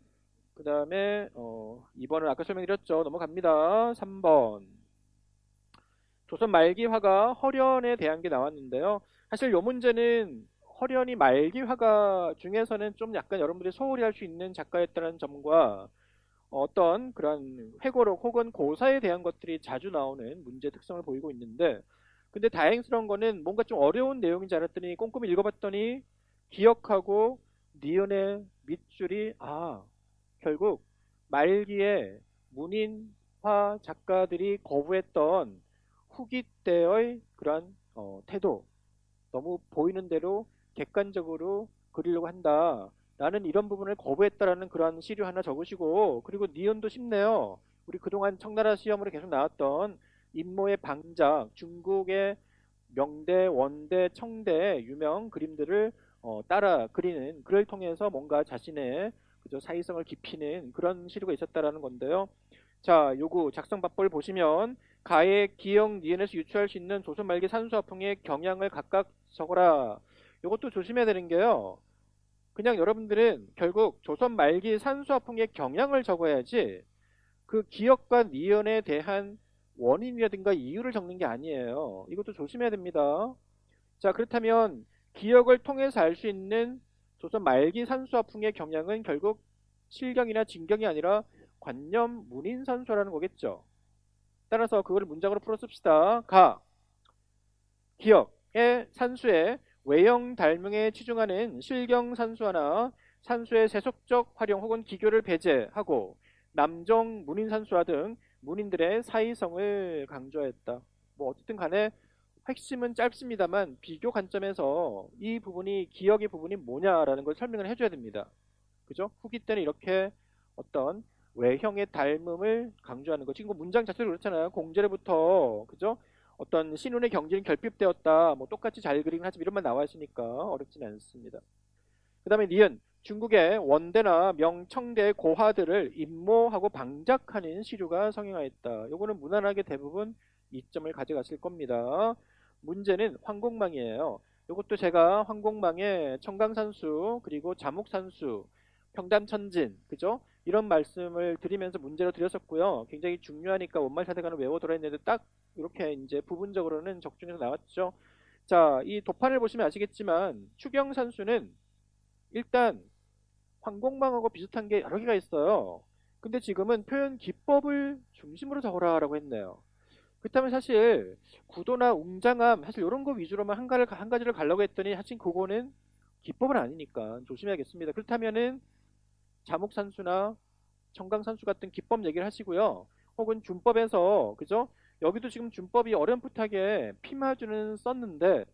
그 다음에 2번은 아까 설명드렸죠. 넘어갑니다. 3번. 조선 말기 화가 허련에 대한 게 나왔는데요. 사실 이 문제는 허련이 말기 화가 중에서는 좀 약간 여러분들이 소홀히 할 수 있는 작가였다는 점과 어떤 그런 회고록 혹은 고사에 대한 것들이 자주 나오는 문제 특성을 보이고 있는데, 근데 다행스러운 거는 뭔가 좀 어려운 내용인 줄 알았더니 꼼꼼히 읽어봤더니 기억하고 니은의 밑줄이 결국 말기에 문인화 작가들이 거부했던 후기 때의 그런 태도, 너무 보이는 대로 객관적으로 그리려고 한다. 나는 이런 부분을 거부했다라는 그런 시류 하나 적으시고, 그리고 니은도 쉽네요. 우리 그동안 청나라 시험으로 계속 나왔던 임모의 방작, 중국의 명대, 원대, 청대 유명 그림들을 따라 그리는 글을 통해서 뭔가 자신의 그저 사회성을 깊이는 그런 시류가 있었다라는 건데요. 자, 요구 작성법을 보시면 가의 기역 니은에서 유추할 수 있는 조선 말기 산수화풍의 경향을 각각 적어라. 요것도 조심해야 되는 게요. 그냥 여러분들은 결국 조선 말기 산수화풍의 경향을 적어야지 그 기역과 니은에 대한 원인이라든가 이유를 적는 게 아니에요. 이것도 조심해야 됩니다. 자, 그렇다면 기억을 통해서 알 수 있는 조선 말기 산수화풍의 경향은 결국 실경이나 진경이 아니라 관념 문인 산수라는 거겠죠. 따라서 그거를 문장으로 풀어 씁시다. 기억의 산수의 외형 닮응에 치중하는 실경 산수화나 산수의 세속적 활용 혹은 기교를 배제하고 남종 문인 산수화 등 문인들의 사의성을 강조했다. 뭐 어쨌든 간에 핵심은 짧습니다만 비교 관점에서 이 부분이 기억의 부분이 뭐냐라는 걸 설명을 해줘야 됩니다. 그죠? 후기 때는 이렇게 어떤 외형의 닮음을 강조하는 거. 지금 문장 자체도 그렇잖아요. 공제로부터 그죠? 어떤 신운의 경지는 결핍되었다. 뭐 똑같이 잘 그리긴 하지만 이런 말 나와 있으니까 어렵지는 않습니다. 그 다음에 니은 중국의 원대나 명청대 고화들을 임모하고 방작하는 시류가 성행하였다. 요거는 무난하게 대부분 이점을 가져갔을 겁니다. 문제는 황공망이에요. 요것도 제가 황공망의 청강산수 그리고 자목산수 평담천진 그죠? 이런 말씀을 드리면서 문제로 드렸었고요. 굉장히 중요하니까 원말사대관을 외워둬라 했는데 딱 이렇게 이제 부분적으로는 적중해서 나왔죠. 자, 이 도판을 보시면 아시겠지만 추경산수는 일단 황공망하고 비슷한 게 여러 개가 있어요. 근데 지금은 표현 기법을 중심으로 적어라라고 했네요. 그렇다면 사실 구도나 웅장함 사실 이런 거 위주로만 한 가지를 가려고 했더니 사실 그거는 기법은 아니니까 조심해야겠습니다. 그렇다면은 자목산수나 청강산수 같은 기법 얘기를 하시고요. 혹은 준법에서 그죠? 여기도 지금 준법이 어렴풋하게 피마주는 썼는데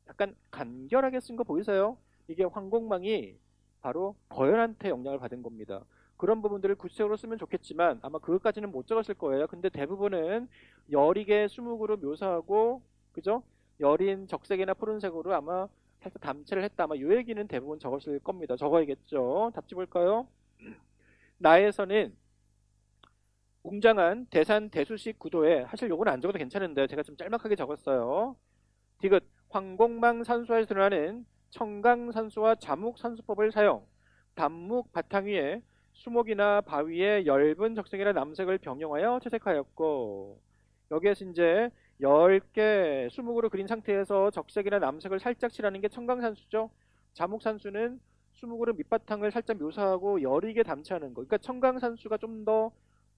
약간 간결하게 쓴 거 보이세요? 이게 황공망이 바로 거연한테 영향을 받은 겁니다. 그런 부분들을 구체적으로 쓰면 좋겠지만 아마 그것까지는 못 적었을 거예요. 근데 대부분은 여리게 수묵으로 묘사하고 그죠? 여린 적색이나 푸른색으로 아마 살짝 담체를 했다. 아마 이 얘기는 대부분 적었을 겁니다. 적어야겠죠. 답지 볼까요? 나에서는 웅장한 대산 대수식 구도에 사실 요건 안 적어도 괜찮은데 제가 좀 짤막하게 적었어요. 디귿 황공망 산수화에서 드러나는 청강산수와 자묵산수법을 사용 단묵 바탕 위에 수목이나 바위에 엷은 적색이나 남색을 병용하여 채색하였고 여기에서 이제 10개 수묵으로 그린 상태에서 적색이나 남색을 살짝 칠하는 게 청강산수죠. 자묵산수는 수묵으로 밑바탕을 살짝 묘사하고 여리게 담치하는 거. 그러니까 청강산수가 좀 더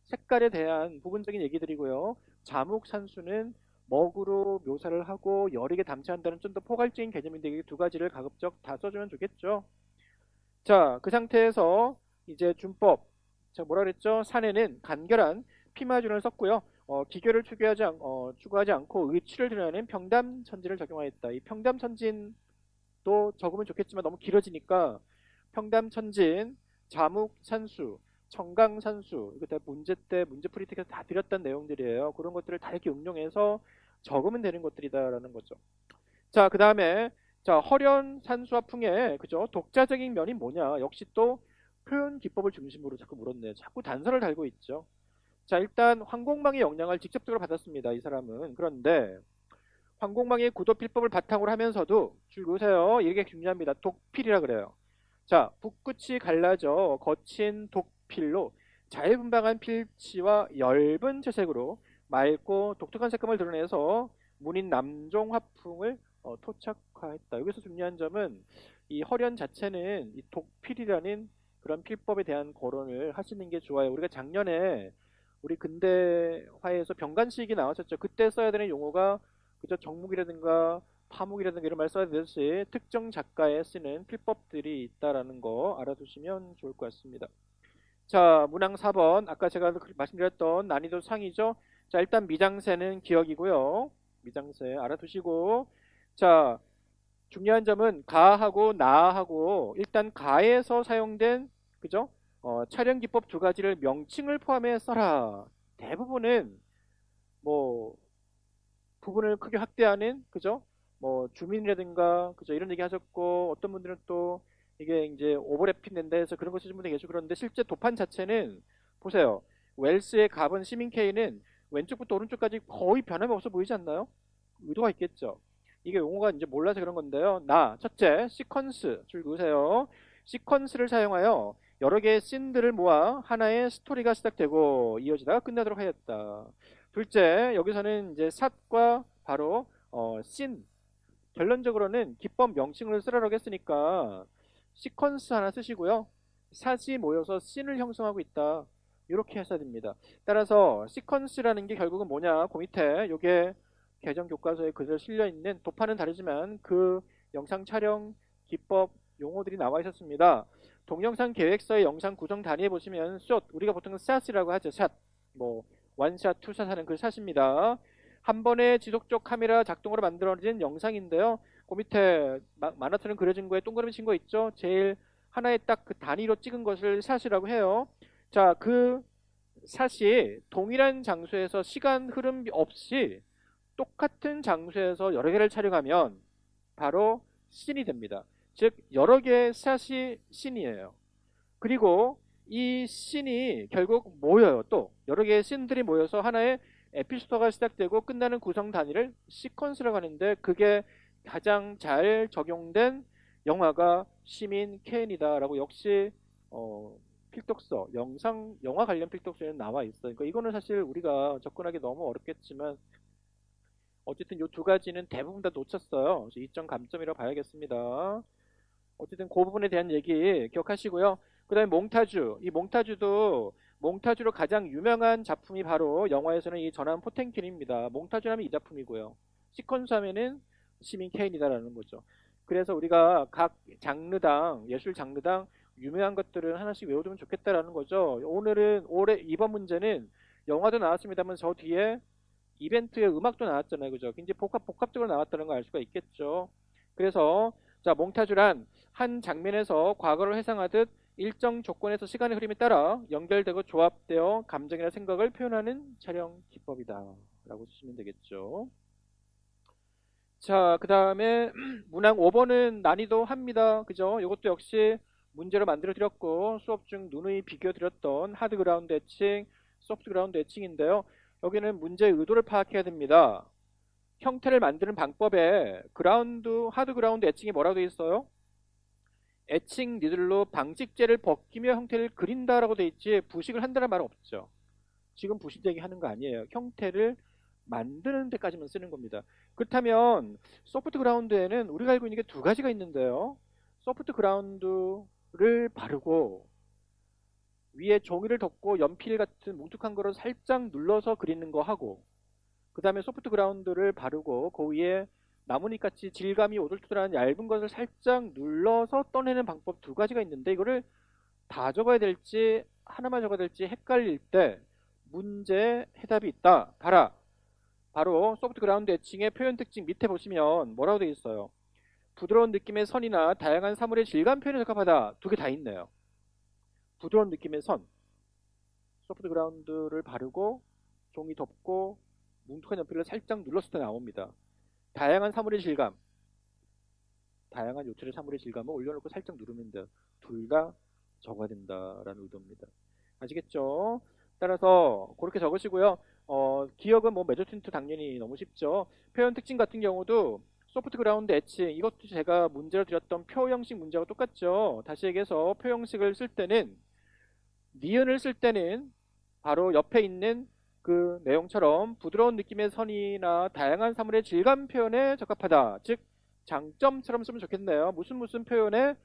색깔에 대한 부분적인 얘기들이고요. 자묵산수는 먹으로 묘사를 하고 여리게 담치한다는 좀 더 포괄적인 개념인데 이 두 가지를 가급적 다 써주면 좋겠죠. 자, 그 상태에서 이제 준법. 자, 뭐라 그랬죠? 산에는 간결한 피마준을 썼고요. 기교를 추구하지 않고 의치를 드러내는 평담천진을 적용하였다. 이 평담천진도 적으면 좋겠지만 너무 길어지니까 평담천진, 자묵산수, 청강산수 이거 다 문제 때 문제풀이 특에서 다 드렸던 내용들이에요. 그런 것들을 다 이렇게 응용해서 적으면 되는 것들이다라는 거죠. 자, 그 다음에 자 허련 산수와 풍의 그죠 독자적인 면이 뭐냐 역시 또 표현 기법을 중심으로 자꾸 물었네. 자꾸 단서를 달고 있죠. 자, 일단 황공망의 영향을 직접적으로 받았습니다. 이 사람은. 그런데 황공망의 구도필법을 바탕으로 하면서도 줄 보세요. 이게 중요합니다. 독필이라 그래요. 자, 붓끝이 갈라져 거친 독필로 자유분방한 필치와 엷은 채색으로 맑고 독특한 색감을 드러내서 문인 남종 화풍을 토착화했다. 여기서 중요한 점은 이 허련 자체는 이 독필이라는 그런 필법에 대한 거론을 하시는 게 좋아요. 우리가 작년에 우리 근대화에서 병간식이 나왔었죠. 그때 써야 되는 용어가 그저 정목이라든가 파목이라든가 이런 말 써야 되듯이 특정 작가에 쓰는 필법들이 있다라는 거 알아두시면 좋을 것 같습니다. 자, 문항 4번. 아까 제가 말씀드렸던 난이도 상이죠. 자, 일단 미장세는 기억이고요. 미장세 알아두시고. 자, 중요한 점은 가하고 나하고 일단 가에서 사용된 그죠? 촬영 기법 두 가지를 명칭을 포함해 써라. 대부분은 뭐 부분을 크게 확대하는 그죠? 뭐 주민이라든가 그죠? 이런 얘기 하셨고 어떤 분들은 또 이게 이제 오버래핑 된다 해서 그런 거 쓰시는 분도 계시고 그런데 실제 도판 자체는 보세요. 웰스의 갑은 시민 K는 왼쪽부터 오른쪽까지 거의 변함이 없어 보이지 않나요? 의도가 있겠죠. 이게 용어가 이제 몰라서 그런 건데요. 첫째, 시퀀스 줄 그으세요. 시퀀스를 사용하여 여러 개의 씬들을 모아 하나의 스토리가 시작되고 이어지다가 끝나도록 하였다. 둘째, 여기서는 이제 삿과 바로 씬. 결론적으로는 기법 명칭을 쓰라고 했으니까 시퀀스 하나 쓰시고요. 삿이 모여서 씬을 형성하고 있다. 이렇게 하셔야 됩니다. 따라서 시퀀스라는 게 결국은 뭐냐? 그 밑에 요게 개정 교과서에 그대로 실려 있는 도파는 다르지만 그 영상 촬영 기법 용어들이 나와 있었습니다. 동영상 계획서의 영상 구성 단위에 보시면 숏 우리가 보통 샷이라고 하죠. 샷. 뭐 원샷, 투샷 하는 그 샷입니다. 한 번에 지속적 카메라 작동으로 만들어진 영상인데요. 그 밑에 만화처럼 그려진 거에 동그라미 친 거 있죠? 제일 하나의 딱 그 단위로 찍은 것을 샷이라고 해요. 자, 그 샷이 동일한 장소에서 시간 흐름 없이 똑같은 장소에서 여러 개를 촬영하면 바로 씬이 됩니다. 즉 여러 개의 샷이 씬이에요. 그리고 이 씬이 결국 모여요. 또 여러 개의 씬들이 모여서 하나의 에피소드가 시작되고 끝나는 구성 단위를 시퀀스라고 하는데 그게 가장 잘 적용된 영화가 시민 케인이다라고 역시 필독서, 영화 관련 필독서에는 나와 있어요. 그러니까 이거는 사실 우리가 접근하기 너무 어렵겠지만 어쨌든 이 두 가지는 대부분 다 놓쳤어요. 그래서 이점 감점이라고 봐야겠습니다. 어쨌든 그 부분에 대한 얘기 기억하시고요. 그 다음에 몽타주. 이 몽타주도 몽타주로 가장 유명한 작품이 바로 영화에서는 이 전함 포텐킨입니다. 몽타주 하면 이 작품이고요. 시퀀스 하면은 시민 케인이다라는 거죠. 그래서 우리가 각 장르당, 예술 장르당 유명한 것들은 하나씩 외워두면 좋겠다라는 거죠. 이번 문제는 영화도 나왔습니다만 저 뒤에 이벤트의 음악도 나왔잖아요. 그죠? 굉장히 복합적으로 나왔다는 걸 알 수가 있겠죠. 그래서 자, 몽타주란 한 장면에서 과거를 회상하듯 일정 조건에서 시간의 흐름에 따라 연결되고 조합되어 감정이나 생각을 표현하는 촬영 기법이다 라고 쓰시면 되겠죠. 자, 그 다음에 문항 5번은 난이도 합니다. 그죠? 이것도 역시 문제로 만들어 드렸고 수업 중 누누이 비교 드렸던 하드 그라운드 애칭, 소프트 그라운드 애칭인데요. 여기는 문제의 의도를 파악해야 됩니다. 형태를 만드는 방법에 하드 그라운드 애칭이 뭐라고 되어 있어요? 애칭 니들로 방직제를 벗기며 형태를 그린다라고 되어 있지 부식을 한다는 말은 없죠. 지금 부식 얘기하는 거 아니에요. 형태를 만드는 데까지만 쓰는 겁니다. 그렇다면 소프트 그라운드에는 우리가 알고 있는 게 두 가지가 있는데요. 소프트 그라운드를 바르고 위에 종이를 덮고 연필 같은 뭉툭한 거를 살짝 눌러서 그리는 거 하고 그 다음에 소프트 그라운드를 바르고 그 위에 나뭇잎같이 질감이 오돌토돌한 얇은 것을 살짝 눌러서 떠내는 방법 두 가지가 있는데 이거를 다 적어야 될지 하나만 적어야 될지 헷갈릴 때 문제에 해답이 있다. 봐라. 바로 소프트 그라운드 애칭의 표현 특징 밑에 보시면 뭐라고 되어 있어요? 부드러운 느낌의 선이나 다양한 사물의 질감 표현에 적합하다. 두 개 다 있네요. 부드러운 느낌의 선. 소프트 그라운드를 바르고 종이 덮고 뭉툭한 연필을 살짝 눌렀을 때 나옵니다. 다양한 사물의 질감. 다양한 요철의 사물의 질감을 올려놓고 살짝 누르면 돼. 둘 다 적어야 된다라는 의도입니다. 아시겠죠? 따라서 그렇게 적으시고요. 기억은 뭐 메저틴트 당연히 너무 쉽죠. 표현 특징 같은 경우도 소프트 그라운드 애칭 이것도 제가 문제로 드렸던 표 형식 문제와 똑같죠. 다시 얘기해서 표 형식을 쓸 때는 니은을 쓸 때는 바로 옆에 있는 그 내용처럼 부드러운 느낌의 선이나 다양한 사물의 질감 표현에 적합하다. 즉 장점처럼 쓰면 좋겠네요. 무슨 표현에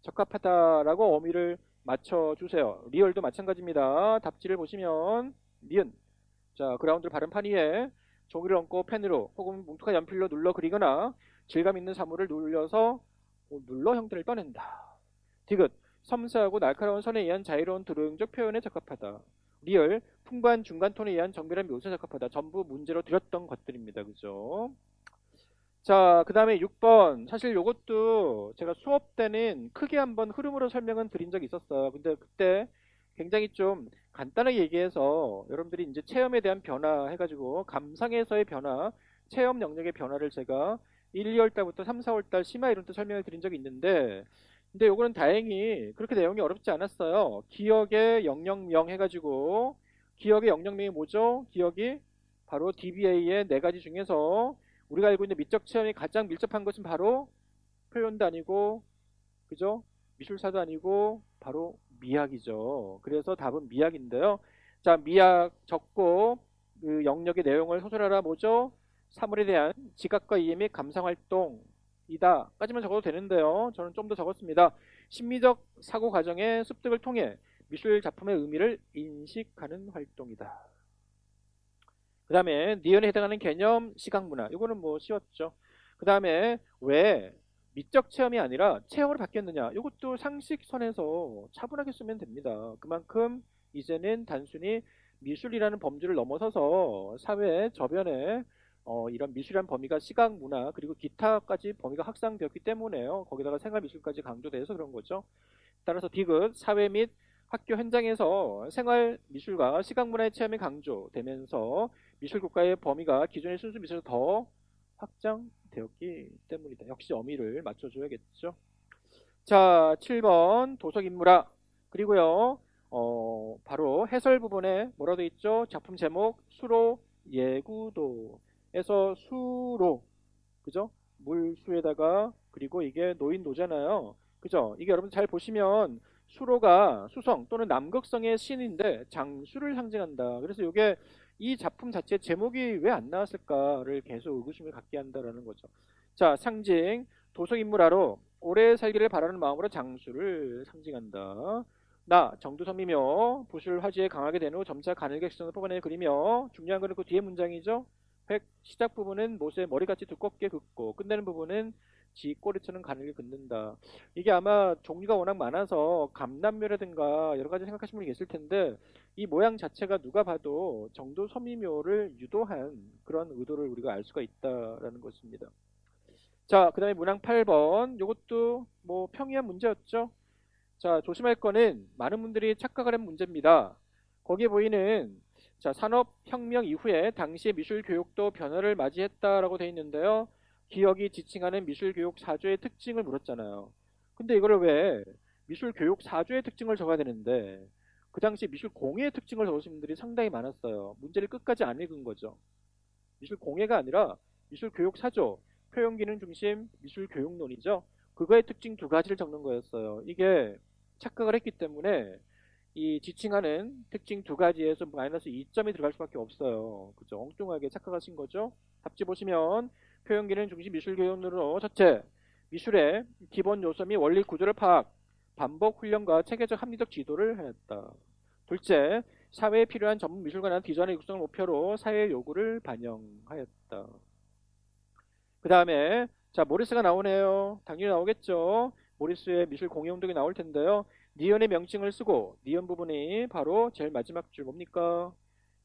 적합하다라고 어미를 맞춰주세요. 리얼도 마찬가지입니다. 답지를 보시면 니은. 자, 그라운드를 바른 판 위에 종이를 얹고 펜으로 혹은 뭉툭한 연필로 눌러 그리거나 질감 있는 사물을 눌러 형태를 떠낸다. 디귿. 섬세하고 날카로운 선에 의한 자유로운 드로잉적 표현에 적합하다. 리얼. 풍부한 중간 톤에 의한 정밀한 묘사에 적합하다. 전부 문제로 드렸던 것들입니다. 그죠? 자, 그 다음에 6번. 사실 요것도 제가 수업 때는 크게 한번 흐름으로 설명은 드린 적이 있었어요. 근데 그때 굉장히 좀 간단하게 얘기해서 여러분들이 이제 체험에 대한 변화 해가지고 감상에서의 변화, 체험 영역의 변화를 제가 1, 2월 달부터 3, 4월 달 심화 이론 때 설명을 드린 적이 있는데 근데 요거는 다행히 그렇게 내용이 어렵지 않았어요. 기억의 영역명 해가지고 기억의 영역명이 뭐죠? 기억이 바로 DBA의 네 가지 중에서 우리가 알고 있는 미적 체험이 가장 밀접한 것은 바로 표현도 아니고, 그죠? 미술사도 아니고, 바로 미학이죠. 그래서 답은 미학인데요. 자, 미학 적고, 그 영역의 내용을 소설하라 뭐죠? 사물에 대한 지각과 이해 및 감상 활동이다. 까지만 적어도 되는데요. 저는 좀 더 적었습니다. 심미적 사고 과정의 습득을 통해 미술 작품의 의미를 인식하는 활동이다. 그 다음에 니은에 해당하는 개념 시각문화 이거는 뭐 쉬웠죠. 그 다음에 왜 미적 체험이 아니라 체험으로 바뀌었느냐 이것도 상식선에서 차분하게 쓰면 됩니다. 그만큼 이제는 단순히 미술이라는 범주를 넘어서서 사회 저변에 이런 미술이라는 범위가 시각, 문화 그리고 기타까지 범위가 확장되었기 때문에요. 거기다가 생활미술까지 강조돼서 그런 거죠. 따라서 디귿 사회 및 학교 현장에서 생활 미술과 시각 문화의 체험이 강조되면서 미술 국가의 범위가 기존의 순수 미술에서 더 확장되었기 때문이다. 역시 어미를 맞춰줘야겠죠. 자, 7번 도석 인물화. 그리고요, 바로 해설 부분에 뭐라고 돼 있죠? 작품 제목 수로 예구도에서 수로, 그죠? 물수에다가 그리고 이게 노인 노잖아요. 그죠? 이게 여러분 잘 보시면 수로가 수성 또는 남극성의 신인데 장수를 상징한다. 그래서 이게 이 작품 자체 제목이 왜 안 나왔을까를 계속 의구심을 갖게 한다라는 거죠. 자, 상징 도석인물화로 오래 살기를 바라는 마음으로 장수를 상징한다. 나 정두섬이며 부술 화지에 강하게 된 후 점차 가늘게 시선을 뽑아내 그리며 중요한 거는 그 뒤에 문장이죠. 백 시작 부분은 못에 머리같이 두껍게 긋고 끝내는 부분은 지 꼬리처럼 가늘게 긋는다. 이게 아마 종류가 워낙 많아서 감남묘라든가 여러 가지 생각하시는 분이 계실 텐데 이 모양 자체가 누가 봐도 정도 섬유묘를 유도한 그런 의도를 우리가 알 수가 있다라는 것입니다. 자, 그 다음에 문항 8번. 이것도 뭐 평이한 문제였죠. 자, 조심할 거는 많은 분들이 착각을 한 문제입니다. 거기에 보이는 자, 산업혁명 이후에 당시의 미술 교육도 변화를 맞이했다라고 되어 있는데요. 기억이 지칭하는 미술 교육 사조의 특징을 물었잖아요. 근데 이거를 왜 미술 교육 사조의 특징을 적어야 되는데 그 당시 미술 공예의 특징을 적으신 분들이 상당히 많았어요. 문제를 끝까지 안 읽은 거죠. 미술 공예가 아니라 미술 교육 사조, 표현 기능 중심 미술 교육론이죠. 그거의 특징 두 가지를 적는 거였어요. 이게 착각을 했기 때문에 이 지칭하는 특징 두 가지에서 마이너스 2점이 들어갈 수밖에 없어요. 그죠? 엉뚱하게 착각하신 거죠? 답지 보시면 표현 기능 중심 미술 교육론으로 첫째, 미술의 기본 요소 및 원리 구조를 파악, 반복 훈련과 체계적 합리적 지도를 하였다. 둘째, 사회에 필요한 전문 미술관의 디자인의 육성을 목표로 사회의 요구를 반영하였다. 그 다음에 자 모리스가 나오네요. 당연히 나오겠죠. 모리스의 미술 공예 운동이 나올 텐데요. 니은의 명칭을 쓰고 니은 부분이 바로 제일 마지막 줄 뭡니까?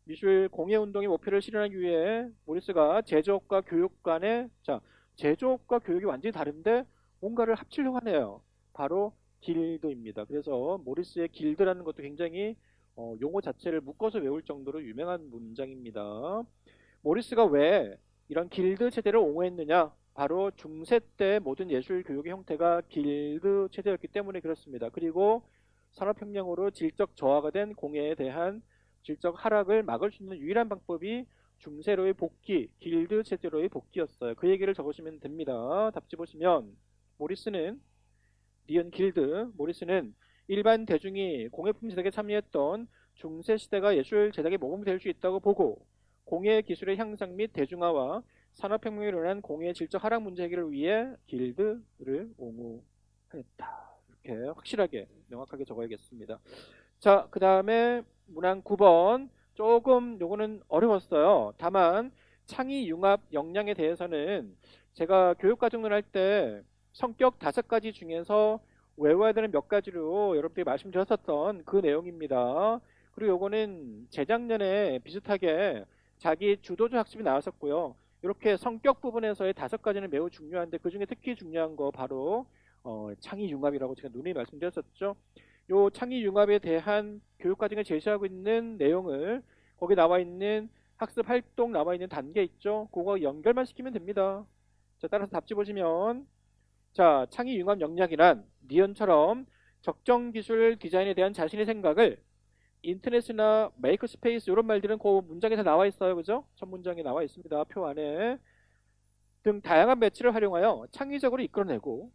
미술 공예 운동의 목표를 실현하기 위해 모리스가 제조업과 교육 간의 자 제조업과 교육이 완전히 다른데 뭔가를 합치려고 하네요. 바로 길드입니다. 그래서 모리스의 길드라는 것도 굉장히 용어 자체를 묶어서 외울 정도로 유명한 문장입니다. 모리스가 왜 이런 길드 체제를 옹호했느냐? 바로 중세 때 모든 예술 교육의 형태가 길드 체제였기 때문에 그렇습니다. 그리고 산업혁명으로 질적 저하가 된 공예에 대한 질적 하락을 막을 수 있는 유일한 방법이 중세로의 복귀, 길드 체제로의 복귀였어요. 그 얘기를 적으시면 됩니다. 답지 보시면 모리스는 니은 길드, 모리스는 일반 대중이 공예품 제작에 참여했던 중세 시대가 예술 제작의 모범이 될 수 있다고 보고 공예 기술의 향상 및 대중화와 산업혁명으로 인한 공예 질적 하락 문제 해결을 위해 길드를 옹호하였다. 이렇게 확실하게 명확하게 적어야겠습니다. 자, 그 다음에 문항 9번 조금 요거는 어려웠어요. 다만 창의 융합 역량에 대해서는 제가 교육과정을 할 때 성격 5가지 중에서 외워야 되는 몇 가지로 여러분들이 말씀드렸었던 그 내용입니다. 그리고 요거는 재작년에 비슷하게 자기 주도적 학습이 나왔었고요. 이렇게 성격 부분에서의 5가지는 매우 중요한데 그 중에 특히 중요한 거 바로 창의 융합이라고 제가 누누이 말씀드렸었죠. 요 창의 융합에 대한 교육과정에 제시하고 있는 내용을 거기 나와 있는 학습 활동 나와 있는 단계 있죠. 그거 연결만 시키면 됩니다. 자, 따라서 답지 보시면 자, 창의 융합 역량이란 니은처럼 적정 기술 디자인에 대한 자신의 생각을 인터넷이나 메이커 스페이스 이런 말들은 그 문장에 다 나와 있어요. 그죠? 첫 문장에 나와 있습니다. 표 안에 등 다양한 매체를 활용하여 창의적으로 이끌어내고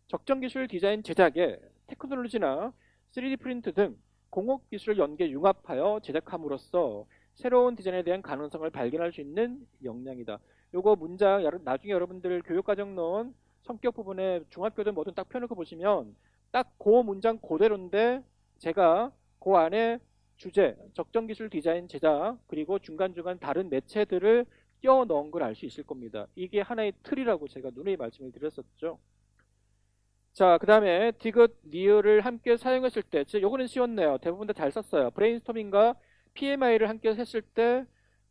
적정 기술 디자인 제작에 테크놀로지나 3D 프린트 등 공업 기술을 연계 융합하여 제작함으로써 새로운 디자인에 대한 가능성을 발견할 수 있는 역량이다. 요거 문장 나중에 여러분들 교육과정론 성격 부분에 중학교든 뭐든 딱 펴놓고 보시면 딱 그 문장 그대로인데 제가 그 안에 주제, 적정 기술 디자인 제작, 그리고 중간중간 다른 매체들을 끼워 넣은 걸 알 수 있을 겁니다. 이게 하나의 틀이라고 제가 누누이 말씀을 드렸었죠. 자, 그 다음에 디귿, 니을을 함께 사용했을 때, 요거는 쉬웠네요. 대부분 다 잘 썼어요. 브레인스토밍과 PMI를 함께 했을 때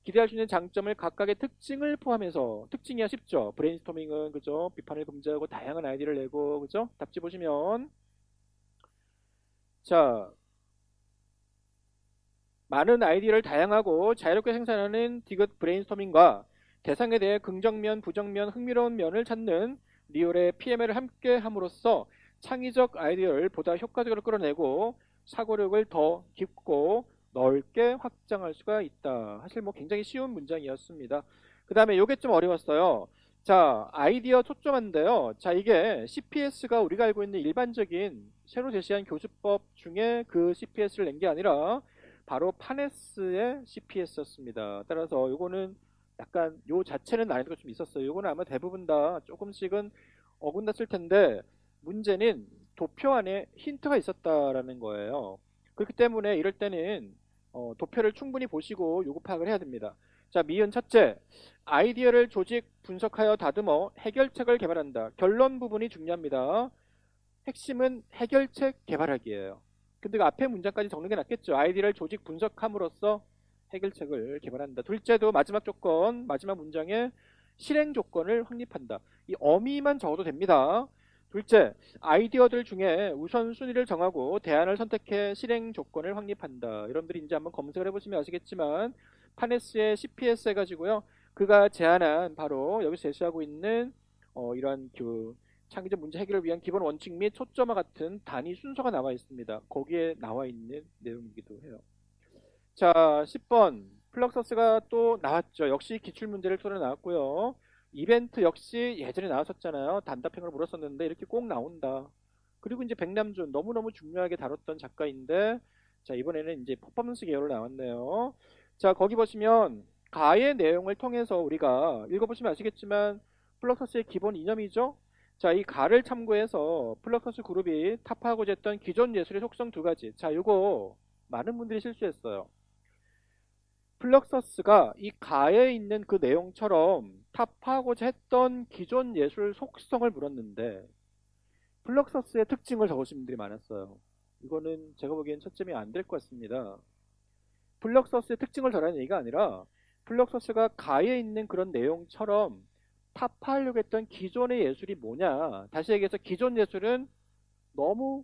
기대할 수 있는 장점을 각각의 특징을 포함해서, 특징이야 쉽죠. 브레인스토밍은 그죠, 비판을 금지하고 다양한 아이디어를 내고, 그죠. 답지 보시면 자, 많은 아이디어를 다양하고 자유롭게 생산하는 디귿 브레인스토밍과 대상에 대해 긍정면, 부정면, 흥미로운 면을 찾는 리얼의 PML을 함께 함으로써 창의적 아이디어를 보다 효과적으로 끌어내고 사고력을 더 깊고 넓게 확장할 수가 있다. 사실 뭐 굉장히 쉬운 문장이었습니다. 그 다음에 요게 좀 어려웠어요. 자, 아이디어 초점화인데요. 자, 이게 CPS가 우리가 알고 있는 일반적인 새로 제시한 교수법 중에 그 CPS를 낸 게 아니라 바로 파네스의 CPS였습니다. 따라서 요거는 약간 요 자체는 난이도가 좀 있었어요. 요거는 아마 대부분 다 조금씩은 어긋났을 텐데 문제는 도표 안에 힌트가 있었다라는 거예요. 그렇기 때문에 이럴 때는 도표를 충분히 보시고 요구 파악을 해야 됩니다. 자, 미은 첫째, 아이디어를 조직 분석하여 다듬어 해결책을 개발한다. 결론 부분이 중요합니다. 핵심은 해결책 개발하기예요. 근데 그 앞에 문장까지 적는 게 낫겠죠. 아이디어를 조직 분석함으로써 해결책을 개발한다. 둘째도 마지막 조건, 마지막 문장에 실행 조건을 확립한다. 이 어미만 적어도 됩니다. 둘째, 아이디어들 중에 우선순위를 정하고 대안을 선택해 실행 조건을 확립한다. 여러분들이 이제 한번 검색을 해보시면 아시겠지만 파네스의 CPS 해가지고요. 그가 제안한 바로 여기서 제시하고 있는 이러한 그 창의적 문제 해결을 위한 기본 원칙 및 초점화 같은 단위 순서가 나와 있습니다. 거기에 나와 있는 내용이기도 해요. 자, 10번 플럭서스가 또 나왔죠. 역시 기출문제를 토로 나왔고요. 이벤트 역시 예전에 나왔었잖아요. 단답형으로 물었었는데 이렇게 꼭 나온다. 그리고 이제 백남준 너무너무 중요하게 다뤘던 작가인데 자, 이번에는 이제 퍼포먼스 계열로 나왔네요. 자, 거기 보시면 가의 내용을 통해서 우리가 읽어보시면 아시겠지만 플럭서스의 기본 이념이죠. 자, 이 가를 참고해서 플럭서스 그룹이 타파하고자 했던 기존 예술의 속성 2가지. 자, 요거 많은 분들이 실수했어요. 플럭서스가 이 가에 있는 그 내용처럼 타파하고자 했던 기존 예술 속성을 물었는데 플럭서스의 특징을 적으신 분들이 많았어요. 이거는 제가 보기엔 초점이 안 될 것 같습니다. 플럭서스의 특징을 전하는 얘기가 아니라 플럭서스가 가에 있는 그런 내용처럼 타파하려고 했던 기존의 예술이 뭐냐. 다시 얘기해서 기존 예술은 너무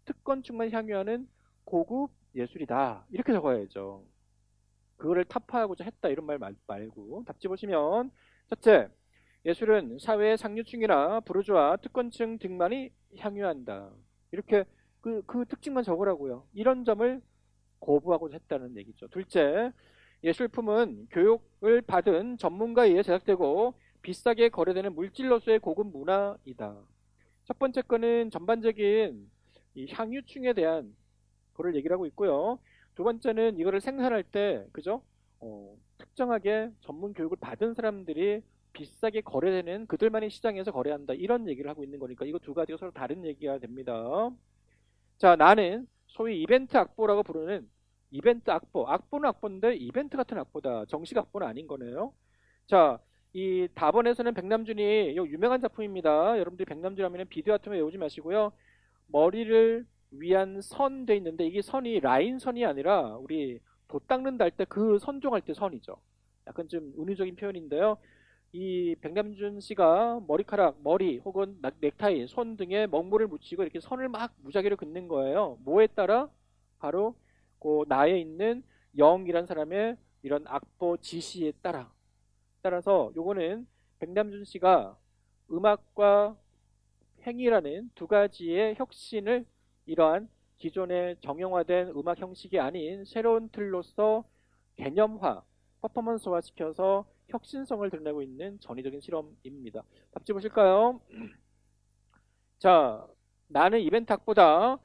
특권층만 향유하는 고급 예술이다. 이렇게 적어야죠. 그거를 타파하고자 했다 이런 말 말고 답지 보시면 첫째, 예술은 사회의 상류층이나 부르주아 특권층 등만이 향유한다. 이렇게 그 특징만 적으라고요. 이런 점을 거부하고자 했다는 얘기죠. 둘째, 예술품은 교육을 받은 전문가에 의해 제작되고 비싸게 거래되는 물질로서의 고급 문화이다. 첫 번째 거는 전반적인 이 향유층에 대한 거를 얘기를 하고 있고요. 두 번째는 이거를 생산할 때 그죠? 특정하게 전문 교육을 받은 사람들이 비싸게 거래되는 그들만이 시장에서 거래한다. 이런 얘기를 하고 있는 거니까 이거 두 가지가 서로 다른 얘기가 됩니다. 자, 나는 소위 이벤트 악보라고 부르는 이벤트 악보. 악보는 악보인데 이벤트 같은 악보다. 정식 악보는 아닌 거네요. 자, 이 다번에서는 백남준이 이 유명한 작품입니다. 여러분들이 백남준 하면 비디오 같은 거 외우지 마시고요. 머리를 위한 선 돼 있는데 이게 선이 라인 선이 아니라 우리 돛 닦는다 할 때 그 선종할 때 선이죠. 약간 좀 은유적인 표현인데요. 이 백남준 씨가 머리카락, 머리 혹은 넥타이, 손 등에 먹물을 묻히고 이렇게 선을 막 무작위로 긋는 거예요. 뭐에 따라? 바로 그 나에 있는 영이란 사람의 이런 악보 지시에 따라서 요거는 백남준 씨가 음악과 행위라는 두 가지의 혁신을 이러한 기존의 정형화된 음악 형식이 아닌 새로운 틀로서 개념화, 퍼포먼스화 시켜서 혁신성을 드러내고 있는 전위적인 실험입니다. 답지 보실까요? 자, 나는 이벤트 학보다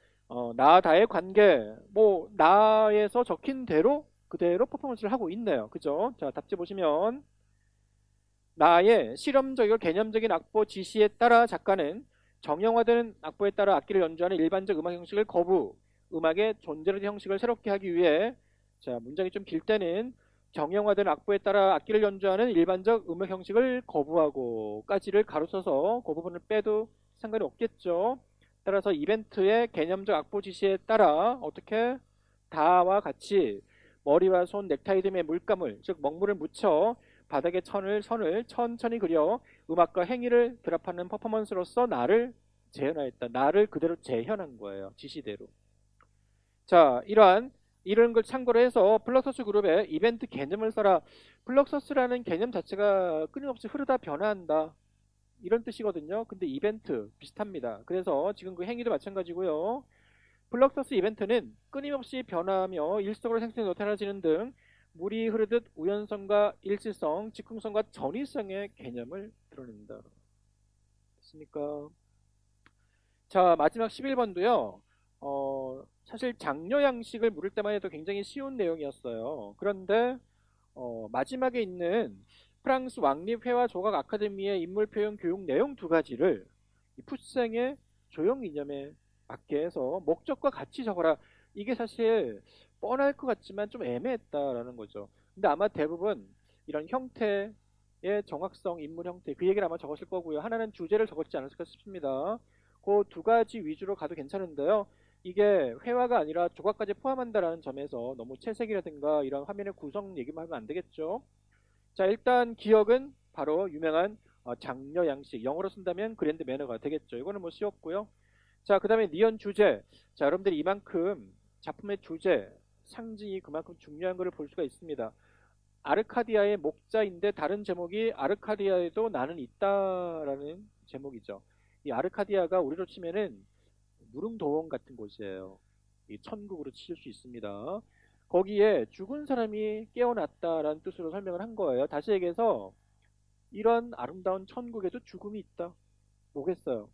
나다의 관계, 뭐 나에서 적힌 대로 그대로 퍼포먼스를 하고 있네요. 그죠? 자, 답지 보시면 나의 실험적이고 개념적인 악보 지시에 따라 작가는 정형화된 악보에 따라 악기를 연주하는 일반적 음악 형식을 거부, 음악의 존재로된 형식을 새롭게 하기 위해 자, 문장이 좀 길 때는 정형화된 악보에 따라 악기를 연주하는 일반적 음악 형식을 거부하고까지를 가로써서 그 부분을 빼도 상관이 없겠죠. 따라서 이벤트의 개념적 악보 지시에 따라 어떻게 다와 같이 머리와 손, 넥타이 등의 물감을 즉 먹물을 묻혀 바닥에 선을 천천히 그려 음악과 행위를 결합하는 퍼포먼스로서 나를 재현하였다. 나를 그대로 재현한 거예요. 지시대로. 자, 이런 걸 참고로 해서 블럭서스 그룹의 이벤트 개념을 써라. 블럭서스라는 개념 자체가 끊임없이 흐르다 변화한다. 이런 뜻이거든요. 근데 이벤트 비슷합니다. 그래서 지금 그 행위도 마찬가지고요. 블럭서스 이벤트는 끊임없이 변화하며 일시적으로 생성이 나타나지는 등 물이 흐르듯 우연성과 일시성, 즉흥성과 전위성의 개념을 드러낸다. 됐습니까? 자, 마지막 11번도요. 사실 장려 양식을 물을 때만 해도 굉장히 쉬운 내용이었어요. 그런데 마지막에 있는 프랑스 왕립회화 조각 아카데미의 인물 표현 교육 내용 두 가지를 이 푸생의 조형 이념에 맞게 해서 목적과 같이 적어라. 이게 사실 뻔할 것 같지만 좀 애매했다라는 거죠. 근데 아마 대부분 이런 형태의 정확성, 인물 형태 그 얘기를 아마 적었을 거고요. 하나는 주제를 적었지 않았을까 싶습니다. 그 두 가지 위주로 가도 괜찮은데요. 이게 회화가 아니라 조각까지 포함한다라는 점에서 너무 채색이라든가 이런 화면의 구성 얘기만 하면 안 되겠죠. 자, 일단 기억은 바로 유명한 장려 양식, 영어로 쓴다면 그랜드 매너가 되겠죠. 이거는 뭐 쉬웠고요. 자, 그 다음에 니언 주제. 자, 여러분들이 이만큼 작품의 주제, 상징이 그만큼 중요한 것을 볼 수가 있습니다. 아르카디아의 목자인데 다른 제목이 아르카디아에도 나는 있다라는 제목이죠. 이 아르카디아가 우리로 치면은 무릉도원 같은 곳이에요. 이 천국으로 칠 수 있습니다. 거기에 죽은 사람이 깨어났다라는 뜻으로 설명을 한 거예요. 다시 얘기해서 이런 아름다운 천국에도 죽음이 있다. 뭐겠어요?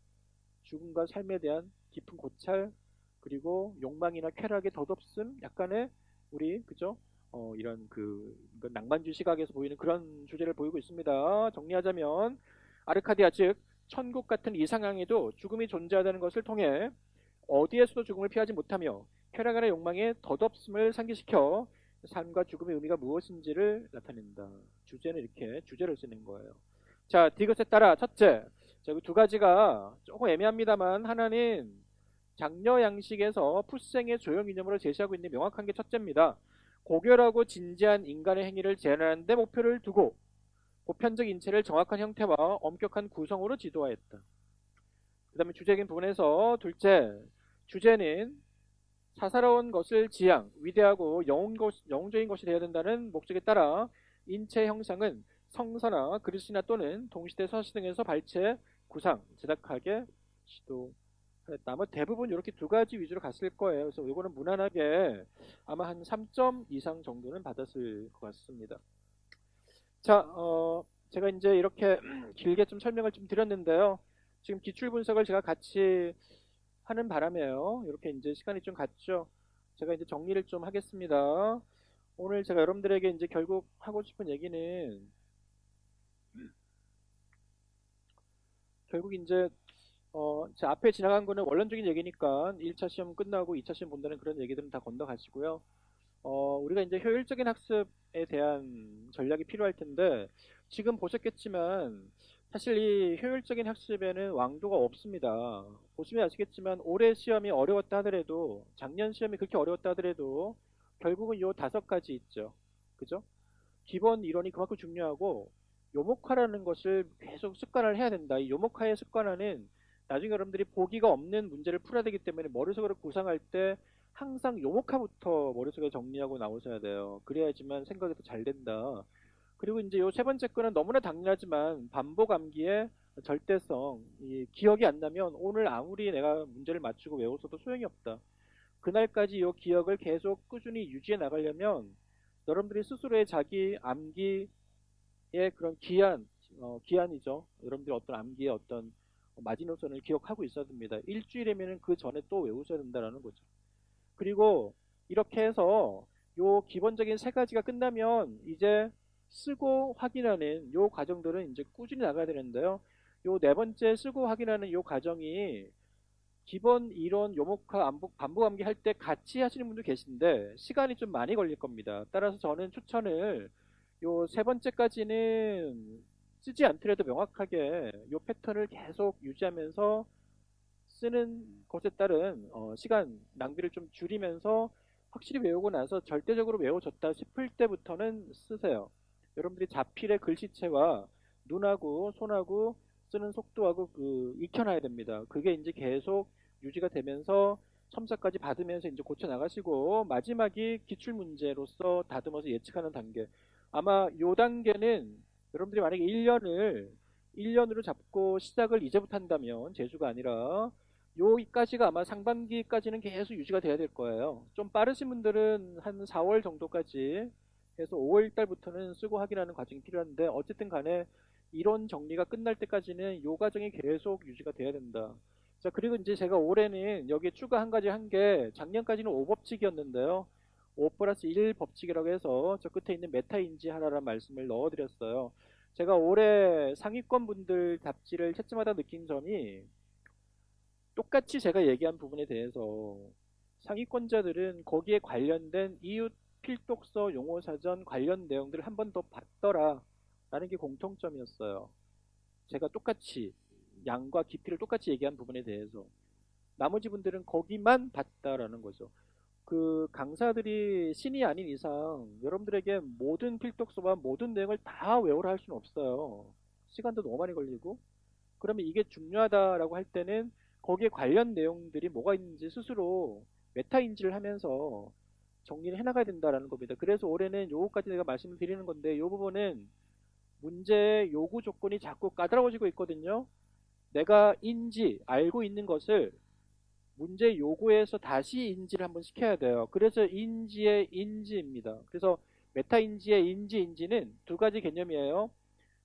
죽음과 삶에 대한 깊은 고찰 그리고 욕망이나 쾌락의 덧없음 약간의 우리 그죠? 이런 낭만주의 시각에서 보이는 그런 주제를 보이고 있습니다. 정리하자면 아르카디아 즉 천국 같은 이상향에도 죽음이 존재하다는 것을 통해 어디에서도 죽음을 피하지 못하며 쾌락이나 욕망의 덧없음을 상기시켜 삶과 죽음의 의미가 무엇인지를 나타낸다. 주제는 이렇게 주제를 쓰는 거예요. 자, 디귿에 따라 첫째, 자, 두 가지가 조금 애매합니다만 하나는 장려 양식에서 푸생의 조형 이념으로 제시하고 있는 명확한 게 첫째입니다. 고결하고 진지한 인간의 행위를 재현하는 데 목표를 두고 보편적 인체를 정확한 형태와 엄격한 구성으로 지도하였다. 그 다음에 주제적인 부분에서 둘째, 주제는 사사로운 것을 지향, 위대하고 영웅적인 것이 되어야 된다는 목적에 따라 인체 형상은 성서나 그리스나 또는 동시대 서시 등에서 발췌, 구상, 제작하게 시도했다. 아마 대부분 이렇게 두 가지 위주로 갔을 거예요. 그래서 이거는 무난하게 아마 한 3점 이상 정도는 받았을 것 같습니다. 자, 제가 이제 이렇게 길게 좀 설명을 좀 드렸는데요. 지금 기출 분석을 제가 같이 하는 바람에요. 이렇게 이제 시간이 좀 갔죠. 제가 이제 정리를 좀 하겠습니다. 오늘 제가 여러분들에게 이제 결국 하고 싶은 얘기는 결국 이제 제 앞에 지나간 거는 원론적인 얘기니까 1차 시험 끝나고 2차 시험 본다는 그런 얘기들은 다 건너가시고요. 우리가 이제 효율적인 학습에 대한 전략이 필요할 텐데, 지금 보셨겠지만, 사실 이 효율적인 학습에는 왕도가 없습니다. 보시면 아시겠지만, 올해 시험이 어려웠다 하더라도, 작년 시험이 그렇게 어려웠다 하더라도, 결국은 요 5가지 있죠. 그죠? 기본 이론이 그만큼 중요하고, 요목화라는 것을 계속 습관을 해야 된다. 이 요목화의 습관화는 나중에 여러분들이 보기가 없는 문제를 풀어야 되기 때문에 머릿속으로 구상할 때 항상 요목화부터 머릿속에 정리하고 나오셔야 돼요. 그래야지만 생각이 더 잘 된다. 그리고 이제 요 세 번째 거는 너무나 당연하지만 반복 암기의 절대성. 이 기억이 안 나면 오늘 아무리 내가 문제를 맞추고 외웠어도 소용이 없다. 그날까지 요 기억을 계속 꾸준히 유지해 나가려면 여러분들이 스스로의 자기 암기의 그런 기한이죠. 여러분들이 어떤 암기의 어떤 마지노선을 기억하고 있어야 됩니다. 일주일이면은 그 전에 또 외우셔야 된다는 거죠. 그리고 이렇게 해서 요 기본적인 3가지가 끝나면 이제 쓰고 확인하는 요 과정들은 이제 꾸준히 나가야 되는데요. 요 4번째 쓰고 확인하는 요 과정이 기본 이론 요목화 반복 암기 할 때 같이 하시는 분도 계신데 시간이 좀 많이 걸릴 겁니다. 따라서 저는 추천을 요 3번째까지는 쓰지 않더라도 명확하게 요 패턴을 계속 유지하면서 쓰는 것에 따른 시간 낭비를 좀 줄이면서 확실히 외우고 나서 절대적으로 외워졌다 싶을 때부터는 쓰세요. 여러분들이 자필의 글씨체와 눈하고 손하고 쓰는 속도하고 익혀놔야 됩니다. 그게 이제 계속 유지가 되면서 첨삭까지 받으면서 이제 고쳐 나가시고 마지막이 기출 문제로서 다듬어서 예측하는 단계. 아마 요 단계는 여러분들이 만약에 1년으로 잡고 시작을 이제부터 한다면 재수가 아니라 여기까지가 아마 상반기까지는 계속 유지가 돼야 될 거예요. 좀 빠르신 분들은 한 4월 정도까지 해서 5월 달부터는 쓰고 확인하는 과정이 필요한데 어쨌든 간에 이론 정리가 끝날 때까지는 이 과정이 계속 유지가 돼야 된다. 자, 그리고 이제 제가 올해는 여기에 추가 한 가지 한 게 작년까지는 5법칙이었는데요. 5 플러스 1 법칙이라고 해서 저 끝에 있는 메타인지 하나라는 말씀을 넣어드렸어요. 제가 올해 상위권 분들 답지를 채점하다 느낀 점이 똑같이 제가 얘기한 부분에 대해서 상위권자들은 거기에 관련된 이웃 필독서 용어사전 관련 내용들을 한 번 더 봤더라 라는 게 공통점이었어요. 제가 똑같이 양과 깊이를 똑같이 얘기한 부분에 대해서 나머지 분들은 거기만 봤다라는 거죠. 그 강사들이 신이 아닌 이상 여러분들에게 모든 필독서와 모든 내용을 다 외우라 할 수는 없어요. 시간도 너무 많이 걸리고 그러면 이게 중요하다라고 할 때는 거기에 관련 내용들이 뭐가 있는지 스스로 메타 인지를 하면서 정리를 해나가야 된다라는 겁니다. 그래서 올해는 요거까지 내가 말씀을 드리는 건데 요 부분은 문제의 요구 조건이 자꾸 까다로워지고 있거든요. 내가 알고 있는 것을 문제 요구에서 다시 인지를 한번 시켜야 돼요. 그래서 인지의 인지입니다. 그래서 메타 인지의 인지는 2가지 개념이에요.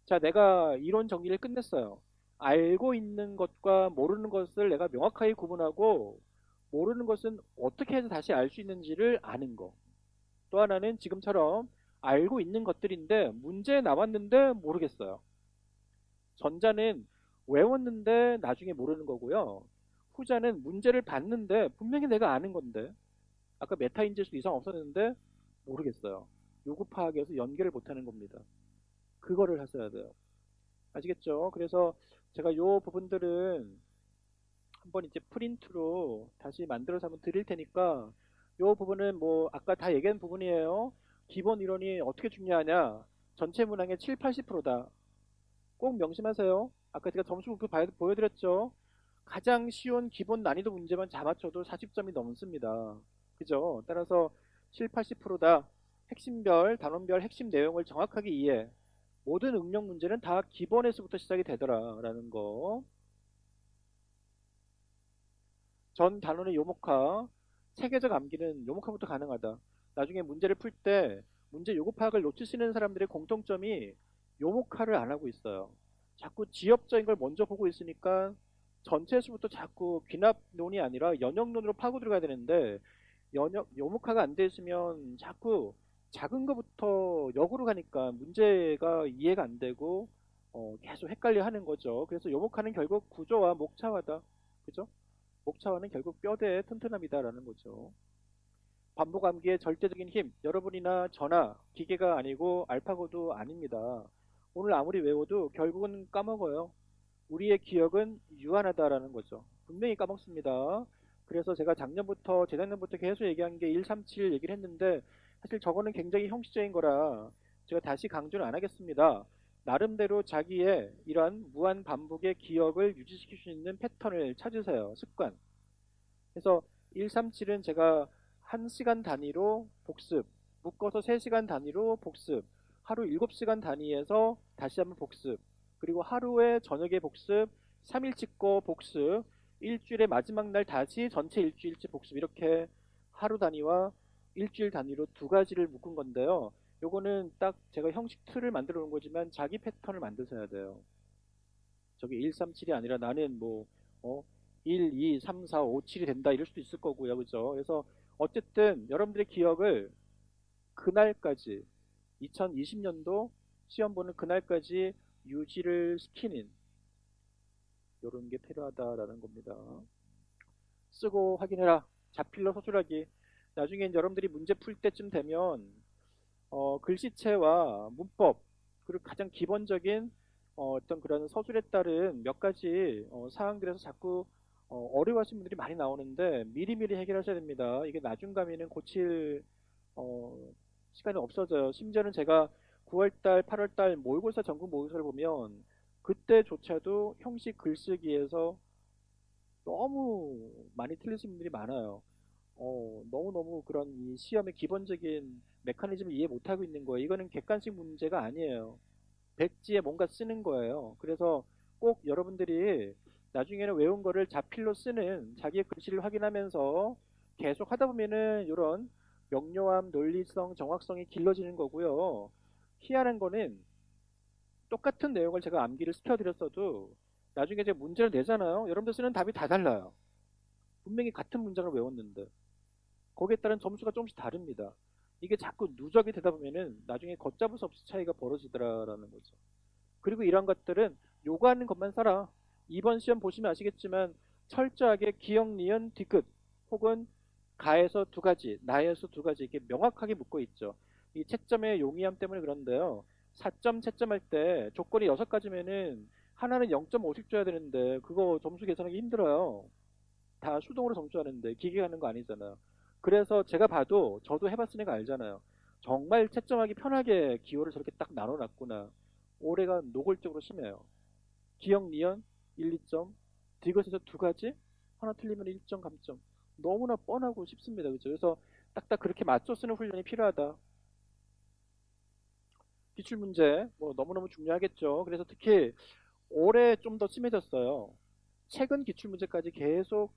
자, 내가 이론 정리를 끝냈어요. 알고 있는 것과 모르는 것을 내가 명확하게 구분하고 모르는 것은 어떻게 해서 다시 알 수 있는지를 아는 거. 또 하나는 지금처럼 알고 있는 것들인데 문제에 나왔는데 모르겠어요. 전자는 외웠는데 나중에 모르는 거고요. 후자는 문제를 봤는데 분명히 내가 아는 건데 아까 메타인지일 수도 이상 없었는데 모르겠어요. 요구 파악에서 연결을 못하는 겁니다. 그거를 하셔야 돼요. 아시겠죠? 그래서 제가 요 부분들은 한번 이제 프린트로 다시 만들어서 한번 드릴 테니까 요 부분은 뭐 아까 다 얘기한 부분이에요. 기본 이론이 어떻게 중요하냐? 전체 문항의 7, 80%다. 꼭 명심하세요. 아까 제가 점수 목표 보여드렸죠? 가장 쉬운 기본 난이도 문제만 잡아쳐도 40점이 넘습니다. 그죠? 따라서 7, 80%다. 핵심별, 단원별 핵심 내용을 정확하게 이해. 모든 응용 문제는 다 기본에서부터 시작이 되더라라는 거. 전 단원의 요목화, 체계적 암기는 요목화부터 가능하다. 나중에 문제를 풀 때 문제 요구 파악을 놓치시는 사람들의 공통점이 요목화를 안 하고 있어요. 자꾸 지엽적인 걸 먼저 보고 있으니까 전체수부터 자꾸 귀납론이 아니라 연역론으로 파고 들어가야 되는데 요목화가 안 돼 있으면 자꾸 작은 거부터 역으로 가니까 문제가 이해가 안 되고 계속 헷갈려 하는 거죠. 그래서 요목하는 결국 구조와 목차화다. 그죠? 목차화는 결국 뼈대의 튼튼함이다라는 거죠. 반복암기의 절대적인 힘, 여러분이나 저나 기계가 아니고 알파고도 아닙니다. 오늘 아무리 외워도 결국은 까먹어요. 우리의 기억은 유한하다라는 거죠. 분명히 까먹습니다. 그래서 제가 작년부터, 재작년부터 계속 얘기한 게 137 얘기를 했는데, 사실 저거는 굉장히 형식적인 거라 제가 다시 강조는 안 하겠습니다. 나름대로 자기의 이러한 무한 반복의 기억을 유지시킬 수 있는 패턴을 찾으세요. 습관. 그래서 137은 제가 1시간 단위로 복습, 묶어서 3시간 단위로 복습, 하루 7시간 단위에서 다시 한번 복습, 그리고 하루에 저녁에 복습, 3일 찍고 복습, 일주일의 마지막 날 다시 전체 일주일치 복습, 이렇게 하루 단위와 일주일 단위로 두 가지를 묶은 건데요. 요거는 딱 제가 형식 틀을 만들어 놓은 거지만 자기 패턴을 만드셔야 돼요. 저게 137이 아니라 나는 뭐, 1, 2, 3, 4, 5, 7이 된다 이럴 수도 있을 거고요. 그죠? 그래서 어쨌든 여러분들의 기억을 그날까지 2020년도 시험 보는 그날까지 유지를 시키는 이런 게 필요하다라는 겁니다. 쓰고 확인해라. 자필로 서술하기. 나중에 이제 여러분들이 문제 풀 때쯤 되면 글씨체와 문법 그리고 가장 기본적인 어떤 그런 서술에 따른 몇 가지 사항들에서 자꾸 어려워하시는 분들이 많이 나오는데 미리미리 해결하셔야 됩니다. 이게 나중 가면은 고칠 어, 시간이 없어져요. 심지어는 제가 9월달, 8월달 모의고사 전국 모의고사를 보면 그때조차도 형식 글쓰기에서 너무 많이 틀리신 분들이 많아요. 너무너무 그런 이 시험의 기본적인 메커니즘을 이해 못하고 있는 거예요. 이거는 객관식 문제가 아니에요. 백지에 뭔가 쓰는 거예요. 그래서 꼭 여러분들이 나중에는 외운 거를 자필로 쓰는 자기의 글씨를 확인하면서 계속 하다 보면은 이런 명료함, 논리성, 정확성이 길러지는 거고요. 희한한 거는 똑같은 내용을 제가 암기를 시켜드렸어도 나중에 제가 문제를 내잖아요. 여러분들 쓰는 답이 다 달라요. 분명히 같은 문장을 외웠는데 거기에 따른 점수가 조금씩 다릅니다. 이게 자꾸 누적이 되다 보면은 나중에 걷잡을 수 없이 차이가 벌어지더라라는 거죠. 그리고 이런 것들은 요구하는 것만 써라. 이번 시험 보시면 아시겠지만 철저하게 기억, 니은, 뒤끝 혹은 가에서 두 가지, 나에서 두 가지 이렇게 명확하게 묶어 있죠. 이 채점의 용이함 때문에 그런데요. 4점 채점할 때 조건이 6가지면은 하나는 0.5씩 줘야 되는데 그거 점수 계산하기 힘들어요. 다 수동으로 점수하는데 기계가 하는 거 아니잖아요. 그래서 제가 봐도 저도 해봤으니까 알잖아요. 정말 채점하기 편하게 기호를 저렇게 딱 나눠놨구나. 올해가 노골적으로 심해요. 기억, 니은 1, 2점, 디귿에서 두 가지, 하나 틀리면 1점 감점. 너무나 뻔하고 쉽습니다. 그죠? 그래서 딱딱 그렇게 맞춰 쓰는 훈련이 필요하다. 기출문제, 뭐 너무너무 중요하겠죠. 그래서 특히 올해 좀 더 심해졌어요. 최근 기출문제까지 계속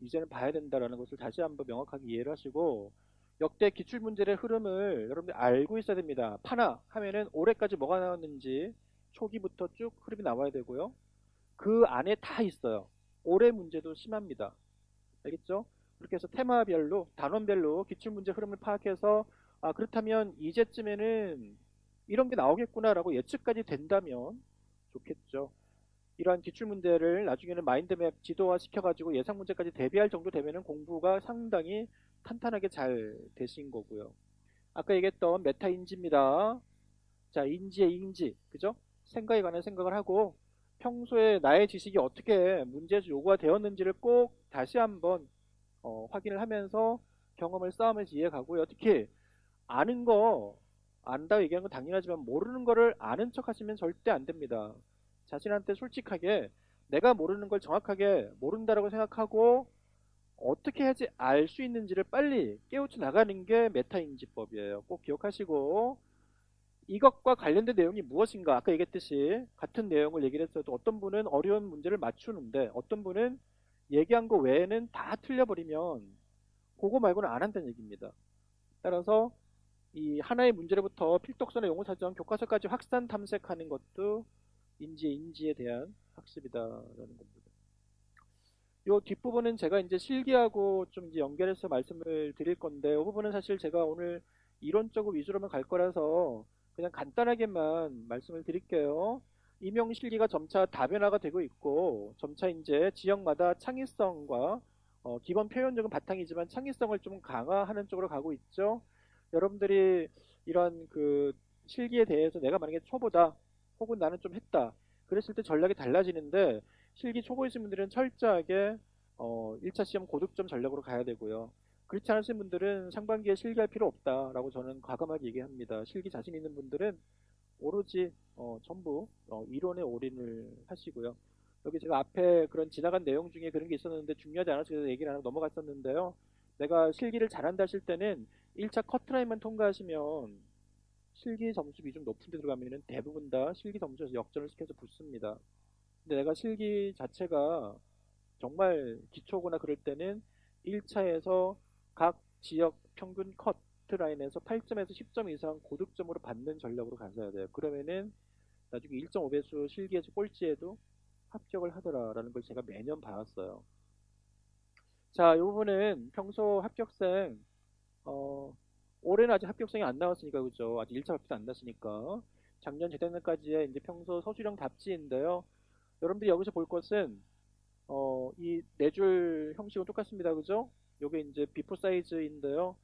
이제는 봐야 된다라는 것을 다시 한번 명확하게 이해를 하시고 역대 기출문제의 흐름을 여러분들 알고 있어야 됩니다. 파나 하면은 올해까지 뭐가 나왔는지 초기부터 쭉 흐름이 나와야 되고요. 그 안에 다 있어요. 올해 문제도 심합니다. 알겠죠? 그렇게 해서 테마별로, 단원별로 기출문제 흐름을 파악해서 아, 그렇다면 이제쯤에는 이런 게 나오겠구나라고 예측까지 된다면 좋겠죠. 이러한 기출문제를 나중에는 마인드맵 지도화 시켜가지고 예상 문제까지 대비할 정도 되면은 공부가 상당히 탄탄하게 잘 되신 거고요. 아까 얘기했던 메타 인지입니다. 자, 인지의 인지, 그죠? 생각에 관한 생각을 하고 평소에 나의 지식이 어떻게 문제에서 요구가 되었는지를 꼭 다시 한번 확인을 하면서 경험을 쌓으면서 이해가고요. 특히 아는 거 안다고 얘기하는 건 당연하지만 모르는 거를 아는 척 하시면 절대 안 됩니다. 자신한테 솔직하게 내가 모르는 걸 정확하게 모른다라고 생각하고 어떻게 해야지 알 수 있는지를 빨리 깨우쳐 나가는 게 메타인지법이에요. 꼭 기억하시고 이것과 관련된 내용이 무엇인가 아까 얘기했듯이 같은 내용을 얘기를 했어도 어떤 분은 어려운 문제를 맞추는데 어떤 분은 얘기한 거 외에는 다 틀려버리면 그거 말고는 안 한다는 얘기입니다. 따라서 이 하나의 문제로부터 필독서나 용어사전, 교과서까지 확산 탐색하는 것도 인지에 대한 학습이다라는 겁니다. 요 뒷부분은 제가 이제 실기하고 좀 이제 연결해서 말씀을 드릴 건데, 이 부분은 사실 제가 오늘 이론적으로 위주로만 갈 거라서 그냥 간단하게만 말씀을 드릴게요. 임용 실기가 점차 다변화가 되고 있고 점차 이제 지역마다 창의성과 기본 표현력은 바탕이지만 창의성을 좀 강화하는 쪽으로 가고 있죠. 여러분들이 이런 그 실기에 대해서 내가 만약에 초보다 혹은 나는 좀 했다 그랬을 때 전략이 달라지는데 실기 초보이신 분들은 철저하게 1차 시험 고득점 전략으로 가야 되고요. 그렇지 않으신 분들은 상반기에 실기할 필요 없다라고 저는 과감하게 얘기합니다. 실기 자신 있는 분들은 오로지 전부 이론에 올인을 하시고요. 여기 제가 앞에 그런 지나간 내용 중에 그런 게 있었는데 중요하지 않아서 그래서 얘기를 안 하고 넘어갔었는데요. 내가 실기를 잘한다 하실 때는 1차 커트라인만 통과하시면 실기 점수 비중 높은 데 들어가면은 대부분 다 실기 점수에서 역전을 시켜서 붙습니다. 근데 내가 실기 자체가 정말 기초거나 그럴 때는 1차에서 각 지역 평균 커트라인에서 8점에서 10점 이상 고득점으로 받는 전략으로 가셔야 돼요. 그러면은 나중에 1.5배수 실기에서 꼴찌에도 합격을 하더라라는 걸 제가 매년 봐왔어요. 자, 이 부분은 평소 합격생, 어, 올해는 아직 합격생이 안 나왔으니까, 그죠? 아직 1차 발표도 안 났으니까. 작년 재작년까지의 이제 평소 서술형 답지인데요. 여러분들이 여기서 볼 것은, 이 네 줄 형식은 똑같습니다. 그죠? 요게 이제 비포 사이즈인데요.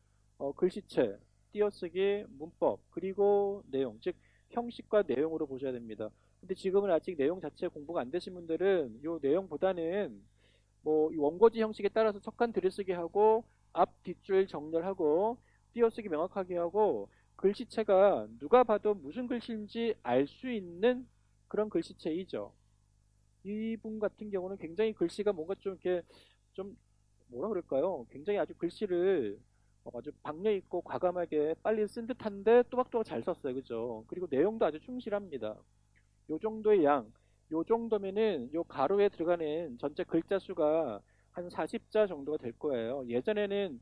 글씨체, 띄어쓰기, 문법, 그리고 내용, 즉 형식과 내용으로 보셔야 됩니다. 근데 지금은 아직 내용 자체 공부가 안 되신 분들은 요 내용보다는 뭐 이 원고지 형식에 따라서 척간 들여쓰기 하고 앞 뒷줄 정렬하고 띄어쓰기 명확하게 하고 글씨체가 누가 봐도 무슨 글씨인지 알 수 있는 그런 글씨체이죠. 이분 같은 경우는 굉장히 글씨가 뭔가 좀 이렇게 좀 뭐라 그럴까요? 굉장히 아주 글씨를 아주 박력 있고 과감하게 빨리 쓴 듯한데 또박또박 잘 썼어요. 그죠? 그리고 내용도 아주 충실합니다. 요 정도의 양, 요 정도면은 요 가로에 들어가는 전체 글자 수가 한 40자 정도가 될 거예요. 예전에는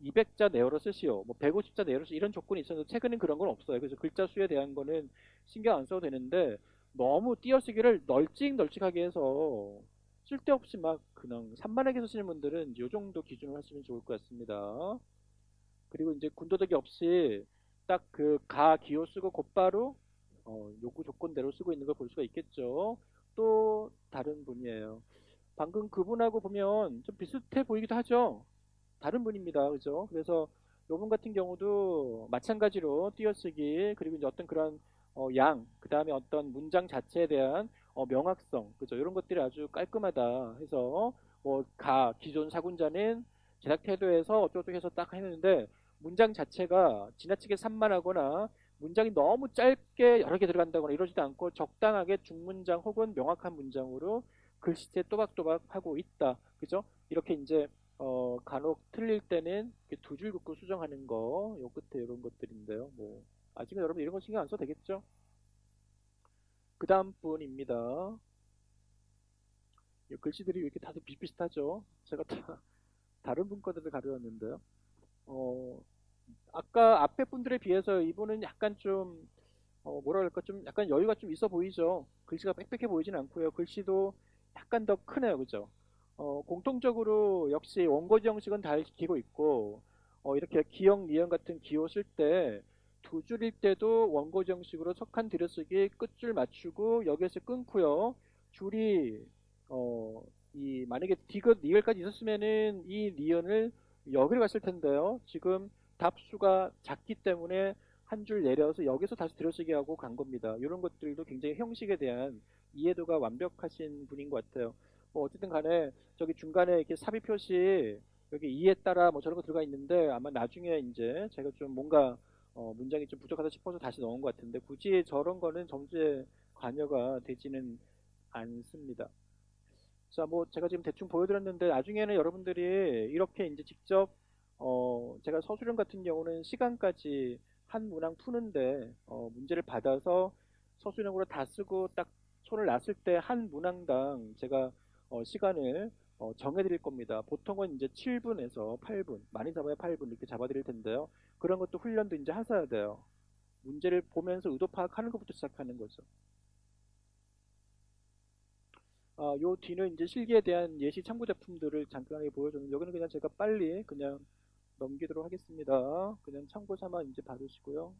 200자 내어로 쓰시오, 뭐 150자 내어로 쓰 이런 조건이 있었는데 최근엔 그런 건 없어요. 그래서 글자 수에 대한 거는 신경 안 써도 되는데 너무 띄어쓰기를 널찍널찍하게 해서 쓸데없이 막 그냥 산만하게 쓰시는 분들은 요 정도 기준으로 하시면 좋을 것 같습니다. 그리고 이제 군더더기 없이 딱 그 가 기호 쓰고 곧바로 요구 조건대로 쓰고 있는 걸 볼 수가 있겠죠. 또 다른 분이에요. 방금 그분하고 보면 좀 비슷해 보이기도 하죠. 다른 분입니다. 그죠? 그래서 요분 같은 경우도 마찬가지로 띄어쓰기 그리고 이제 어떤 그런 양, 그 다음에 어떤 문장 자체에 대한 명확성, 그죠? 이런 것들이 아주 깔끔하다 해서 뭐 기존 사군자는 제작 태도에서 어쩌고저쩌고 해서 딱 했는데 문장 자체가 지나치게 산만하거나 문장이 너무 짧게 여러 개 들어간다거나 이러지도 않고 적당하게 중문장 혹은 명확한 문장으로 글씨체 또박또박 하고 있다. 그죠? 이렇게 이제 간혹 틀릴 때는 두 줄 긋고 수정하는 거, 요 끝에 이런 것들인데요. 뭐, 아직은 여러분 이런 거 신경 안 써도 되겠죠? 그 다음 분입니다. 이 글씨들이 이렇게 다들 비슷비슷하죠? 제가 다 다른 분 거들을 가져왔는데요. 어, 아까 앞에 분들에 비해서 이분은 약간 좀, 뭐라 그럴까, 좀 약간 여유가 좀 있어 보이죠? 글씨가 빽빽해 보이진 않고요. 글씨도 약간 더 크네요. 그죠? 공통적으로 역시 원고지 형식은 다 익히고 있고, 이렇게 기역, 니은 같은 기호 쓸 때, 두 줄일 때도 원고지 형식으로 척한 들여쓰기 끝줄 맞추고 여기에서 끊고요. 줄이, 만약에 디귿, 리을까지 있었으면은 이 니은을 여기를 갔을 텐데요. 지금 답수가 작기 때문에 한 줄 내려서 여기서 다시 들여쓰기 하고 간 겁니다. 이런 것들도 굉장히 형식에 대한 이해도가 완벽하신 분인 것 같아요. 뭐 어쨌든 간에 저기 중간에 이렇게 삽입 표시 여기 이에 따라 뭐 저런 거 들어가 있는데 아마 나중에 이제 제가 좀 뭔가 문장이 좀 부족하다 싶어서 다시 넣은 것 같은데 굳이 저런 거는 점수에 관여가 되지는 않습니다. 자, 뭐 제가 지금 대충 보여드렸는데 나중에는 여러분들이 이렇게 이제 직접 제가 서술형 같은 경우는 시간까지 한 문항 푸는데 문제를 받아서 서술형으로 다 쓰고 딱 손을 놨을 때 한 문항당 제가 시간을 정해드릴 겁니다. 보통은 이제 7분에서 8분, 많이 잡아야 8분 이렇게 잡아드릴 텐데요. 그런 것도 훈련도 이제 하셔야 돼요. 문제를 보면서 의도 파악하는 것부터 시작하는 거죠. 요 뒤는 이제 실기에 대한 예시 참고 작품들을 잠깐 보여줬는데 여기는 그냥 제가 빨리 그냥 넘기도록 하겠습니다. 그냥 참고 삼아 이제 받으시고요.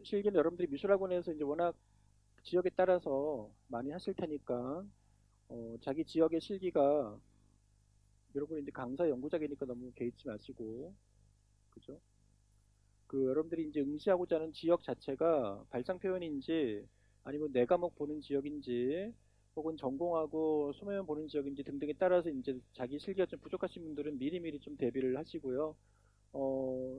실기는 여러분들이 미술학원에서 이제 워낙 지역에 따라서 많이 하실 테니까 자기 지역의 실기가 여러분이 이제 강사 연구자이니까 너무 개의치 마시고 그죠? 그 여러분들이 이제 응시하고자 하는 지역 자체가 발상 표현인지 아니면 내 과목 보는 지역인지 혹은 전공하고 소매만 보는 지역인지 등등에 따라서 이제 자기 실기가 좀 부족하신 분들은 미리미리 좀 대비를 하시고요.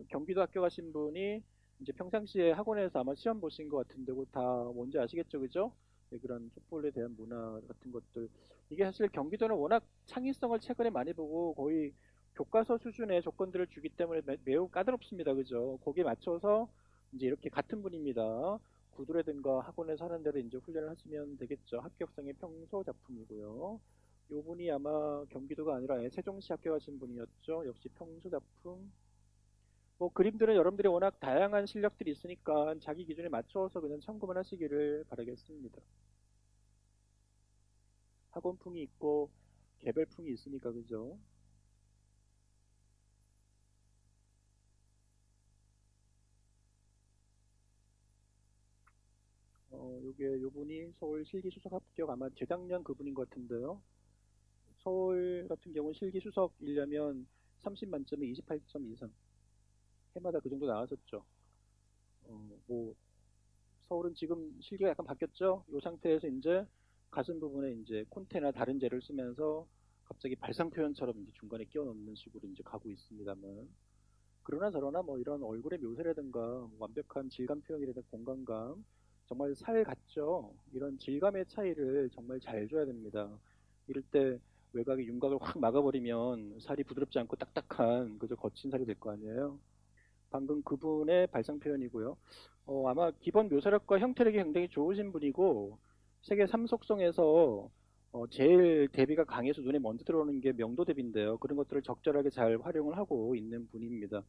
경기도 학교 가신 분이 이제 평상시에 학원에서 아마 시험 보신 것 같은데 그거 다 뭔지 아시겠죠, 그죠? 네, 그런 촛불에 대한 문화 같은 것들 이게 사실 경기도는 워낙 창의성을 최근에 많이 보고 거의 교과서 수준의 조건들을 주기 때문에 매우 까다롭습니다, 그죠? 거기에 맞춰서 이제 이렇게 같은 분입니다. 구두라든가 학원에서 하는 대로 이제 훈련을 하시면 되겠죠. 합격성의 평소 작품이고요. 요 분이 아마 경기도가 아니라 세종시 학교 가신 분이었죠. 역시 평소 작품. 뭐 그림들은 여러분들이 워낙 다양한 실력들이 있으니까 자기 기준에 맞춰서 그냥 참고만 하시기를 바라겠습니다. 학원풍이 있고 개별풍이 있으니까 그죠? 요게 요분이 서울 실기 수석 합격 아마 재작년 그분인 것 같은데요. 서울 같은 경우는 실기 수석이려면 30 만점에 28점 이상. 해마다 그 정도 나왔었죠. 뭐 서울은 지금 실기가 약간 바뀌었죠. 이 상태에서 이제 가슴 부분에 이제 콘테나 다른 재를 쓰면서 갑자기 발상 표현처럼 이제 중간에 끼워 넣는 식으로 이제 가고 있습니다만. 그러나 저러나 뭐 이런 얼굴의 묘사라든가 완벽한 질감 표현이라든가 공간감 정말 살 같죠. 이런 질감의 차이를 정말 잘 줘야 됩니다. 이럴 때 외곽의 윤곽을 확 막아버리면 살이 부드럽지 않고 딱딱한 그저 거친 살이 될 거 아니에요. 방금 그분의 발상 표현이고요. 아마 기본 묘사력과 형태력이 굉장히 좋으신 분이고 세계 3속성에서 제일 대비가 강해서 눈에 먼저 들어오는 게 명도 대비인데요. 그런 것들을 적절하게 잘 활용을 하고 있는 분입니다.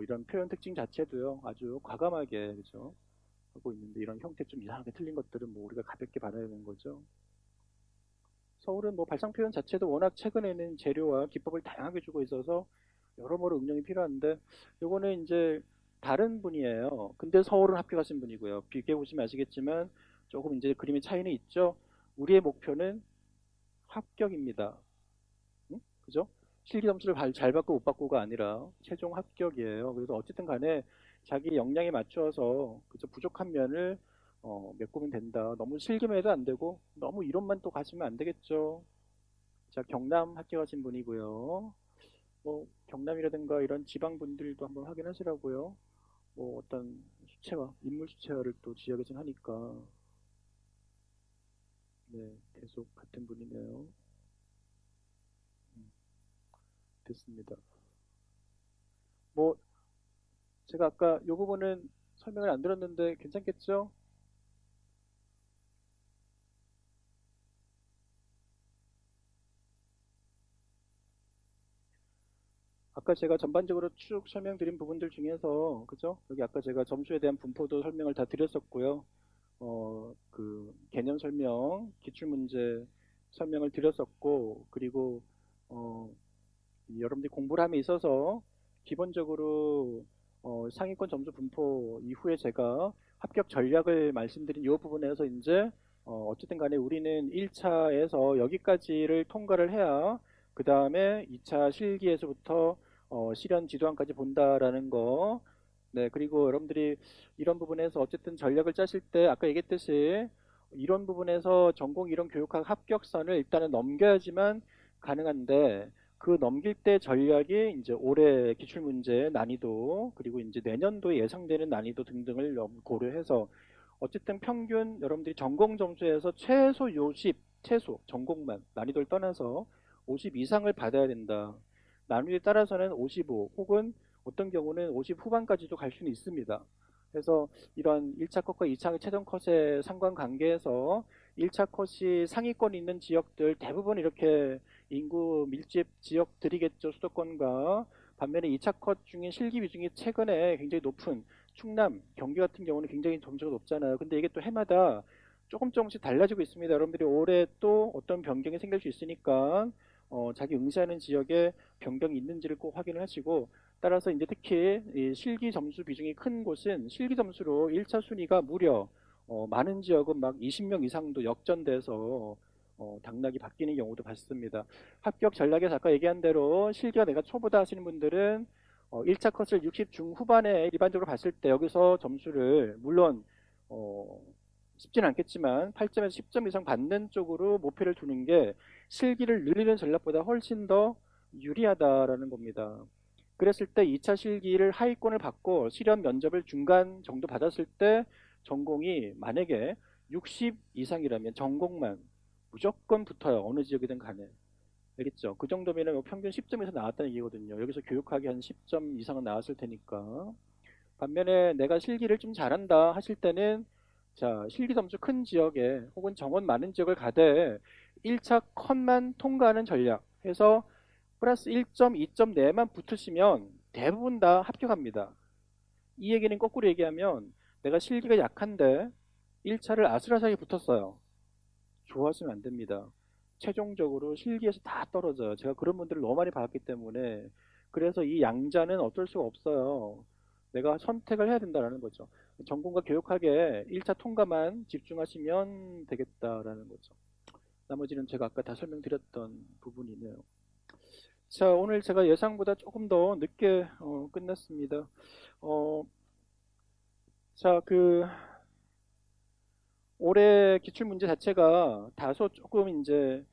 이런 표현 특징 자체도요. 아주 과감하게 그죠? 하고 있는데 이런 형태 좀 이상하게 틀린 것들은 뭐 우리가 가볍게 받아야 되는 거죠. 서울은 뭐 발상 표현 자체도 워낙 최근에는 재료와 기법을 다양하게 주고 있어서 여러모로 응용이 필요한데 요거는 이제 다른 분이에요. 근데 서울은 합격하신 분이고요. 비교해 보시면 아시겠지만 조금 이제 그림의 차이는 있죠. 우리의 목표는 합격입니다. 응? 그죠? 실기 점수를 잘 받고 못 받고가 아니라 최종 합격이에요. 그래서 어쨌든 간에 자기 역량에 맞춰서 그죠? 부족한 면을 메꾸면 된다. 너무 실기만 해도 안 되고 너무 이론만 또 가시면 안 되겠죠. 자, 경남 합격하신 분이고요. 뭐 경남이라든가 이런 지방 분들도 한번 확인하시라고요. 뭐 어떤 수채화, 인물 수채화를 또 지역에서 하니까 네, 계속 같은 분이네요. 음, 됐습니다. 뭐 제가 아까 요 부분은 설명을 안 들었는데 괜찮겠죠? 아까 제가 전반적으로 쭉 설명드린 부분들 중에서 그죠? 여기 아까 제가 점수에 대한 분포도 설명을 다 드렸었고요. 그 개념 설명, 기출문제 설명을 드렸었고 그리고 어, 여러분들이 공부를 함에 있어서 기본적으로 상위권 점수 분포 이후에 제가 합격 전략을 말씀드린 이 부분에서 이제 어쨌든 간에 우리는 1차에서 여기까지를 통과를 해야 그 다음에 2차 실기에서부터 실현 지도안까지 본다라는 거. 네, 그리고 여러분들이 이런 부분에서 어쨌든 전략을 짜실 때 아까 얘기했듯이 이런 부분에서 전공 이론 교육학 합격선을 일단은 넘겨야지만 가능한데 그 넘길 때 전략이 이제 올해 기출문제 난이도 그리고 이제 내년도에 예상되는 난이도 등등을 고려해서 어쨌든 평균 여러분들이 전공 점수에서 최소 요십 최소 전공만 난이도를 떠나서 50 이상을 받아야 된다. 난이도에 따라서는 55 혹은 어떤 경우는 50 후반까지도 갈 수는 있습니다. 그래서 이런 1차 컷과 2차 최종 컷의 상관관계에서 1차 컷이 상위권이 있는 지역들 대부분 이렇게 인구 밀집 지역들이겠죠. 수도권과 반면에 2차 컷 중에 실기 비중이 최근에 굉장히 높은 충남, 경기 같은 경우는 굉장히 점수가 높잖아요. 근데 이게 또 해마다 조금씩 달라지고 있습니다. 여러분들이 올해 또 어떤 변경이 생길 수 있으니까 자기 응시하는 지역에 변경이 있는지를 꼭 확인을 하시고 따라서 이제 특히 이 실기 점수 비중이 큰 곳은 실기 점수로 1차 순위가 무려 많은 지역은 막 20명 이상도 역전돼서 당락이 바뀌는 경우도 봤습니다. 합격 전략에서 아까 얘기한 대로 실기가 내가 초보다 하시는 분들은 1차 컷을 60 중후반에 일반적으로 봤을 때 여기서 점수를 물론 쉽진 않겠지만 8점에서 10점 이상 받는 쪽으로 목표를 두는 게 실기를 늘리는 전략보다 훨씬 더 유리하다라는 겁니다. 그랬을 때 2차 실기를 하위권을 받고 실험 면접을 중간 정도 받았을 때 전공이 만약에 60 이상이라면 전공만 무조건 붙어요. 어느 지역이든 간에. 알겠죠? 그 정도면 뭐 평균 10점에서 나왔다는 얘기거든요. 여기서 교육학이 한 10점 이상은 나왔을 테니까. 반면에 내가 실기를 좀 잘한다 하실 때는 자, 실기 점수 큰 지역에 혹은 정원 많은 지역을 가되 1차 컷만 통과하는 전략 해서 플러스 1점, 2점 내만 붙으시면 대부분 다 합격합니다. 이 얘기는 거꾸로 얘기하면 내가 실기가 약한데 1차를 아슬아슬하게 붙었어요. 좋아하시면 안 됩니다. 최종적으로 실기에서 다 떨어져요. 제가 그런 분들을 너무 많이 봤기 때문에 그래서 이 양자는 어쩔 수가 없어요. 내가 선택을 해야 된다는 거죠. 전공과 교육학에 1차 통과만 집중하시면 되겠다라는 거죠. 나머지는 제가 아까 다 설명드렸던 부분이네요. 자, 오늘 제가 예상보다 조금 더 늦게 끝났습니다. 어, 자, 올해 기출 문제 자체가 다소 조금 이제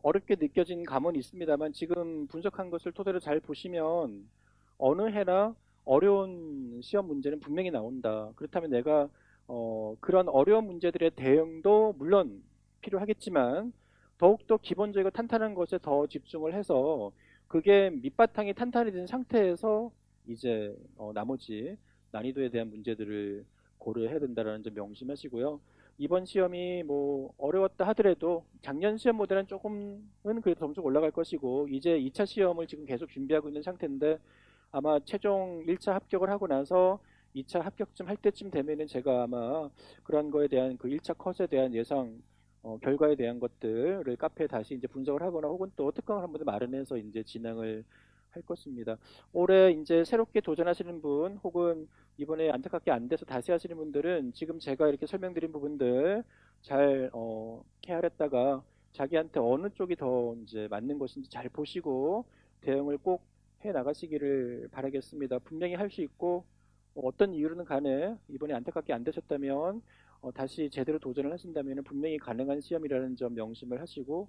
어렵게 느껴진 감은 있습니다만 지금 분석한 것을 토대로 잘 보시면 어느 해나 어려운 시험 문제는 분명히 나온다. 그렇다면 내가 그런 어려운 문제들의 대응도 물론 필요하겠지만 더욱더 기본적이고 탄탄한 것에 더 집중을 해서 그게 밑바탕이 탄탄히 된 상태에서 이제 나머지 난이도에 대한 문제들을 고려해야 된다는 점 명심하시고요. 이번 시험이 뭐 어려웠다 하더라도 작년 시험보다는 조금은 그래도 점수가 올라갈 것이고 이제 2차 시험을 지금 계속 준비하고 있는 상태인데 아마 최종 1차 합격을 하고 나서 2차 합격쯤 할 때쯤 되면은 제가 아마 그런 거에 대한 그 1차 컷에 대한 예상 결과에 대한 것들을 카페에 다시 이제 분석을 하거나 혹은 또 특강을 한 번 더 마련해서 이제 진행을 할 것입니다. 올해 이제 새롭게 도전하시는 분 혹은 이번에 안타깝게 안 돼서 다시 하시는 분들은 지금 제가 이렇게 설명드린 부분들 잘 헤아렸다가 자기한테 어느 쪽이 더 이제 맞는 것인지 잘 보시고 대응을 꼭 해 나가시기를 바라겠습니다. 분명히 할 수 있고 어떤 이유로는 간에 이번에 안타깝게 안 되셨다면 다시 제대로 도전을 하신다면 분명히 가능한 시험이라는 점 명심을 하시고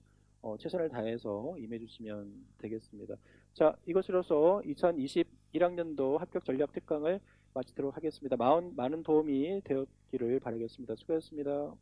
최선을 다해서 임해주시면 되겠습니다. 자, 이것으로서 2021학년도 합격 전략 특강을 마치도록 하겠습니다. 많은 도움이 되었기를 바라겠습니다. 수고하셨습니다.